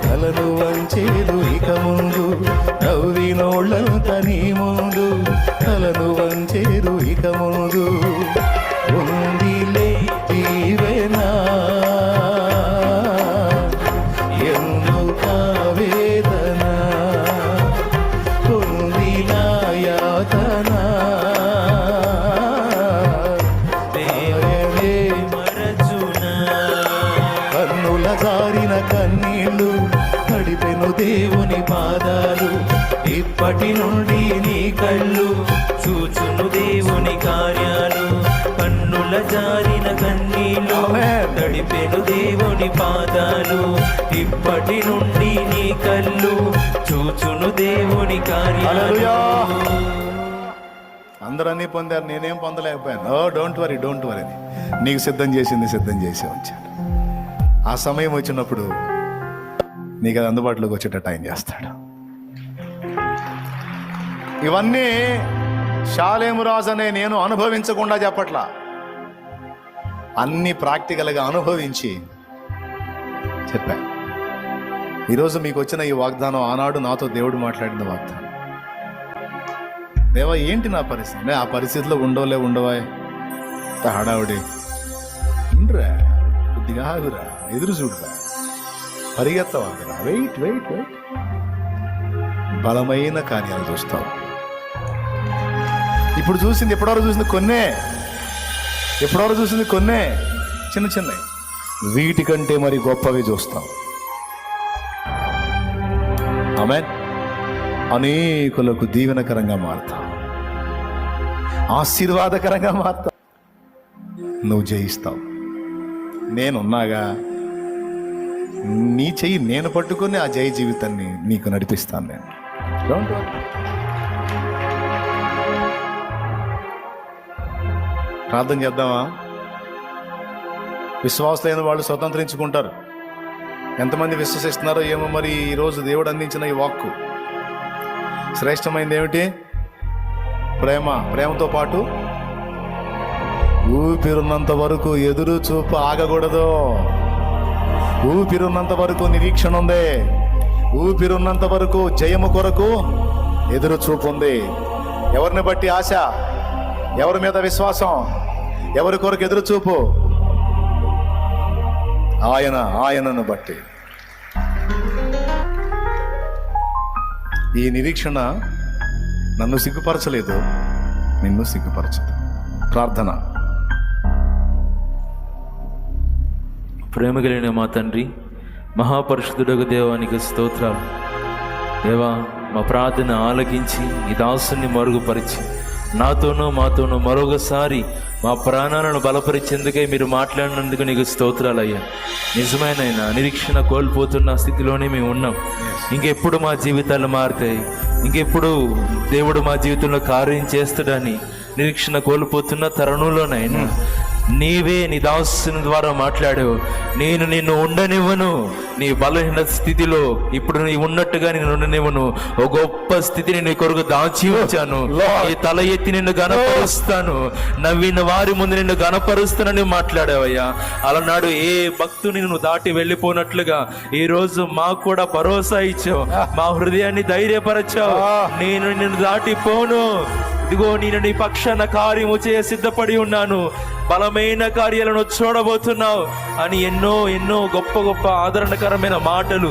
తలను వంచేరు ఇక ముందు, నవ్వినోళ్ళంతా నీ ముందు తలను వంచేరు ఇక ముందు. ఉందిలే దీవెనా ఎందుక వేదన, ఉందిలా యాతన దేవే మరచునా. కన్నుల జారిన కన్నీళ్ళు తడిపెను దేవుని పాదాలు, ఇప్పటి నుండి నీ కళ్ళు చూచును దేవుని కార్యాలు. కన్నుల జారిన కన్నీళ్ళు తడిపెను దేవుని పాదాలు, ఇప్పటి నుండి నీ కళ్ళు చూచును దేవుని కార్యాలు. అందరూ అన్నీ పొందారు, నేనేం పొందలేకపోయాను. Don't worry, don't worry. నీకు సిద్ధం చేసింది సిద్ధం చేసి ఉంచాను. ఆ సమయం వచ్చినప్పుడు నీకు అది అందుబాటులోకి వచ్చేటట్టు ఆయన చేస్తాడు. ఇవన్నీ షాలేము రాజు అనే నేను అనుభవించకుండా చెప్పట్లా, అన్ని ప్రాక్టికల్గా అనుభవించి చెప్పా. ఈరోజు మీకు వచ్చిన ఈ వాగ్దానం ఆనాడు నాతో దేవుడు మాట్లాడిన వాగ్దానం. దేవా ఏంటి నా పరిస్థితి? ఆ పరిస్థితిలో ఉండవా హడావుడి ఉండరా, కొద్దిగా ఆగురా, ఎదురు చూడరా, పరిగెత్తవాగురా, వెయిట్ వెయిట్ వెయిట్. బలమైన కార్యాలు చూస్తావు. ఇప్పుడు చూసింది ఎప్పటివరకు చూసింది కొన్నే, ఎప్పటివరకు చూసింది కొన్నే, చిన్న చిన్నవి. వీటికంటే మరి గొప్పవి చూస్తాం. ఆమేన్. అనేకులకు దీవెనకరంగా మారుతావు, ఆశీర్వాదకరంగా మారుతావు. నువ్వు జయిస్తావు. నేనున్నాగా, నీ చెయ్యి నేను పట్టుకొని ఆ జయ జీవితాన్ని నీకు నడిపిస్తాను నేను. Don't worry. ప్రార్థన చేద్దామా? విశ్వాసులైన వాళ్ళు స్వతంత్రించుకుంటారు. ఎంతమంది విశ్వసిస్తున్నారో ఏమో మరి. ఈరోజు దేవుడు అందించిన ఈ వాక్కు శ్రేష్టమైనది ఏమిటి? ప్రేమ. ప్రేమతో పాటు ఊపిరున్నంత వరకు ఎదురు చూపు ఆగకూడదు. ఊపిరున్నంత వరకు నిరీక్షణ ఉంది. ఊపిరున్నంత వరకు జయము కొరకు ఎదురు చూపు ఉంది. ఎవరిని బట్టి ఆశ? ఎవరి మీద విశ్వాసం? ఎవరి కొరకు ఎదురు చూపు? ఆయనను బట్టి. ఈ నిరీక్షణ నన్ను సిగ్గుపరచలేదు, నిన్ను సిగ్గుపరచదు. ప్రార్థన. ప్రేమ కలిగిన మా తండ్రి, మహాపరిశుద్ధుడగు దేవానికి స్తోత్రాలు. దేవా, మా ప్రార్థన ఆలకించి ఈ దాసుని మరుగుపరిచి నాతోనూ మాతోనూ మరొకసారి మా ప్రాణాలను బలపరిచేందుకై మీరు మాట్లాడినందుకు నీకు స్తోత్రాలయ్యా. నిజమేనైనా నిరీక్షణ కోల్పోతున్న స్థితిలోనే మేము ఉన్నాం. ఇంకెప్పుడు మా జీవితాలు మారుతాయి, ఇంకెప్పుడు దేవుడు మా జీవితంలో కార్యం చేస్తాడని నిరీక్షణ కోల్పోతున్న తరుణంలోనైనా నీవే నీ దాసుని ద్వారా మాట్లాడావు. నేను నిన్ను ఉండనివ్వను, నీ బలహీన స్థితిలో ఇప్పుడు నీ ఉన్నట్టుగా నేను ఉండనివ్వను. ఓ గొప్ప స్థితిని నీ కొరకు దాచి వచ్చాను. ఈ తల ఎత్తి నిన్ను గణపరుస్తాను, నవ్విన వారి ముందు నిన్ను గణపరుస్తానని మాట్లాడావయ్యా. అలనాడు ఏ భక్తుని నువ్వు దాటి వెళ్ళిపోనట్లుగా ఈ రోజు మాకు కూడా భరోసా ఇచ్చావు, మా హృదయాన్ని ధైర్యపరచావు. నేను నిన్ను దాటిపోను, ఇదిగో నేను నీ పక్షాన కార్యము చేయ సిద్ధపడి ఉన్నాను, బలమైన కార్యాలను చూడబోతున్నావు అని ఎన్నో ఎన్నో గొప్ప గొప్ప ఆదరణకరమైన మాటలు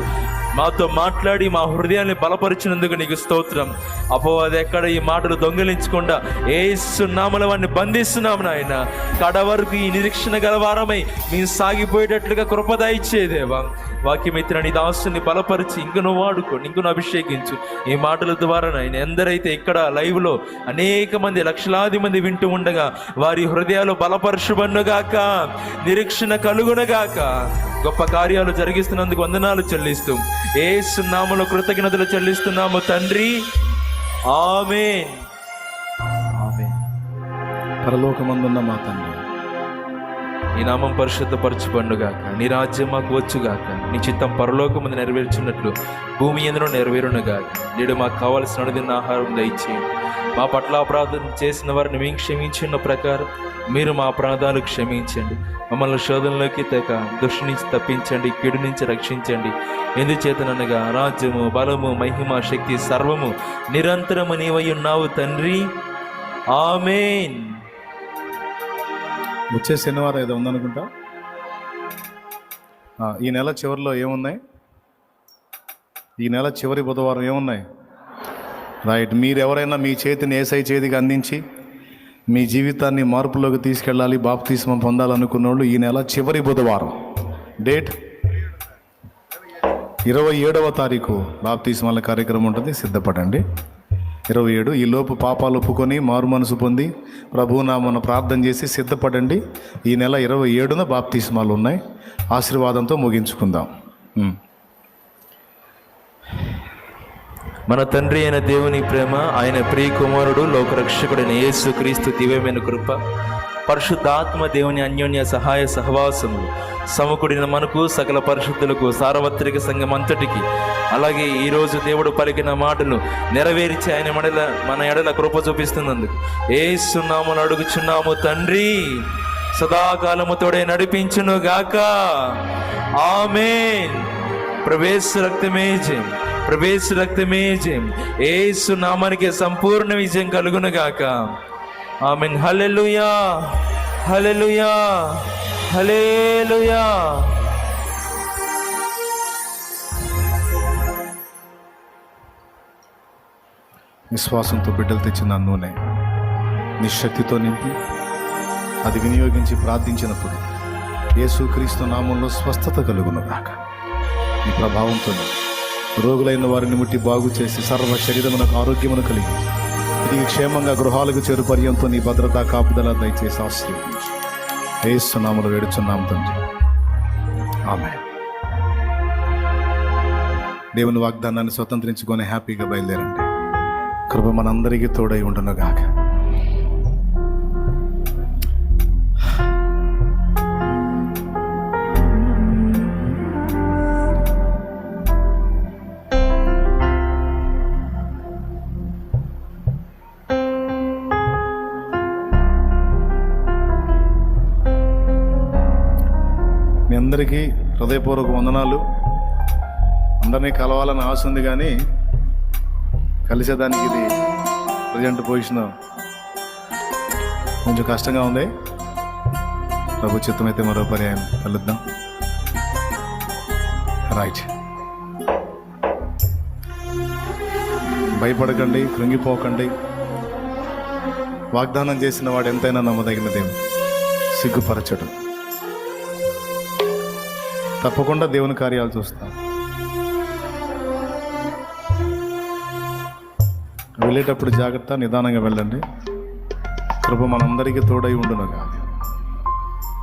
మాతో మాట్లాడి మా హృదయాన్ని బలపరిచినందుకు నీకు స్తోత్రం. అపవాది ఎక్కడ ఈ మాటలు దొంగిలించకుండా యేసు నామములో వారిని బంధిస్తున్నాము నాయన. కడ వరకు ఈ నిరీక్షణ గలవారమై మేము సాగిపోయేటట్లుగా కృప దయచేదేవా. వాక్యమిత్ర నీ దాసుని బలపరిచి ఇంకను వాడుకోండి, ఇంకను అభిషేకించు. ఈ మాటల ద్వారా నాయన ఎందరైతే ఇక్కడ లైవ్లో అనేక మంది లక్షలాది మంది వింటూ ఉండగా వారి హృదయాలు బలపరచుబడునుగాక, నిరీక్షణ కలుగునుగాక. గొప్ప కార్యాలు జరిగిస్తున్నందుకు వందనాలు చెల్లిస్తూ యేసు నామములో కృతజ్ఞతలు చెల్లిస్తున్నాము తండ్రి. ఆమేన్. ఆమేన్. పరలోకమందున్న మా తండ్రి, నీ నామం పరిశుద్ధపరచుబడుగాక, నీ రాజ్యం మాకు వచ్చుగాక, నీ చిత్తం పరలోకమందు నెరవేర్చున్నట్లు భూమి ఎందులో నెరవేరునుగాక. నేడు మాకు కావలసిన అనుదిన ఆహారం దయచేయండి. మా పట్ల అపరాధం చేసిన వారిని మేము క్షమించిన ప్రకారం మీరు మా అపరాధాలు క్షమించండి. మమ్మల్ని శోధనలోకి తెక దుష్టు నుంచి తప్పించండి, కీడు నుంచి రక్షించండి. ఎందుచేతనగా రాజ్యము, బలము, మహిమ, శక్తి సర్వము నిరంతరము నీవై ఉన్నావు తండ్రి. ఆమేన్. వచ్చే శనివారం ఏదో ఉందనుకుంటా. ఈ నెల చివరిలో ఏమున్నాయి? ఈ నెల చివరి బుధవారం ఏమున్నాయి? రైట్. మీరు ఎవరైనా మీ చేతిని యేసయ్య చేతికి అందించి మీ జీవితాన్ని మార్పులోకి తీసుకెళ్ళాలి, బాప్తిస్మం పొందాలనుకున్న వాళ్ళు ఈ నెల చివరి బుధవారం, డేట్ 27వ తారీఖు బాప్తిస్మాల కార్యక్రమం ఉంటుంది. సిద్ధపడండి. 27 ఈ లోపు పాపాలు ఒప్పుకొని మారు మనసు పొంది ప్రభునామమున ప్రార్థన చేసి సిద్ధపడండి. ఈ నెల 27న బాప్తిస్మాలు ఉన్నాయి. ఆశీర్వాదంతో ముగించుకుందాం. మన తండ్రి అయిన దేవుని ప్రేమ, ఆయన ప్రియ కుమారుడు లోకరక్షకుడైన యేసు క్రీస్తు దివ్యమైన కృప, పరిశుద్ధాత్మ దేవుని అన్యోన్య సహాయ సహవాసములు సమకూడిన మనకు, సకల పరిశుద్ధులకు, సార్వత్రిక సంఘం అంతటికి, అలాగే ఈరోజు దేవుడు పలికిన మాటలు నెరవేర్చి ఆయన మన ఎడల కృప చూపిస్తున్నందుకు యేసు నామమున అడుగుచున్నాము తండ్రి. సదాకాలము తోడే నడిపించును గాక. ఆమేన్. ప్రవేశ రక్తమే జయం, ప్రవేశ రక్తమే జయం. యేసు నామానికి సంపూర్ణ విజయం కలుగును గాక. ఆమేన్. హల్లెలూయా, హల్లెలూయా, హల్లెలూయా. విశ్వాసంతో బిడ్డలు తెచ్చిన నూనె నిశక్తితో నింపి అది వినియోగించి ప్రార్థించినప్పుడు యేసుక్రీస్తు నామంలో స్వస్థత కలుగునుగాక. ఈ ప్రభావంతో రోగులైన వారిని ముట్టి బాగు చేసి సర్వ శరీరమునకు ఆరోగ్యమును కలిగి తిరిగి క్షేమంగా గృహాలకు చేరు పర్యంతో నీ భద్రతా కాపుదల దయచేసి ఆశీర్వదించు. యేసు నామములో వేడుచున్నాం తండ్రి. ఆమేన్. దేవుని వాగ్దానాన్ని స్వతంత్రించుకొని హ్యాపీగా బయలుదేరండి. కృప మనందరికీ తోడై ఉండునుగాక. మీ అందరికీ హృదయపూర్వక వందనాలు. అందరినీ కలవాలని ఆశ ఉంది, కానీ కలిసేదానికి ఇది ప్రజెంట్ పొజిషన్ కొంచెం కష్టంగా ఉంది. ప్రభు చిత్తమైతే మరో పర్యాయం కలుద్దాం. రైట్. భయపడకండి, కృంగిపోకండి. వాగ్దానం చేసిన వాడు ఎంతైనా నమ్మదగిన దేవుడు, సిగ్గుపరచడు. తప్పకుండా దేవుని కార్యాలు చూస్తాం. వెళ్ళేటప్పుడు జాగ్రత్త, నిదానంగా వెళ్ళండి. కృప మనందరికీ తోడై ఉండునుగా.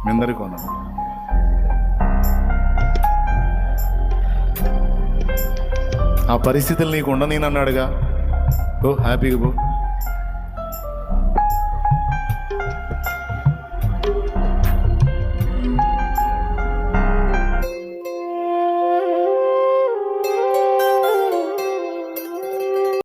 మీ అందరికీ వందనాలు. ఆ పరిస్థితులు నీకు ఉండనీనన్నాడుగా. ఓ హ్యాపీగా పో.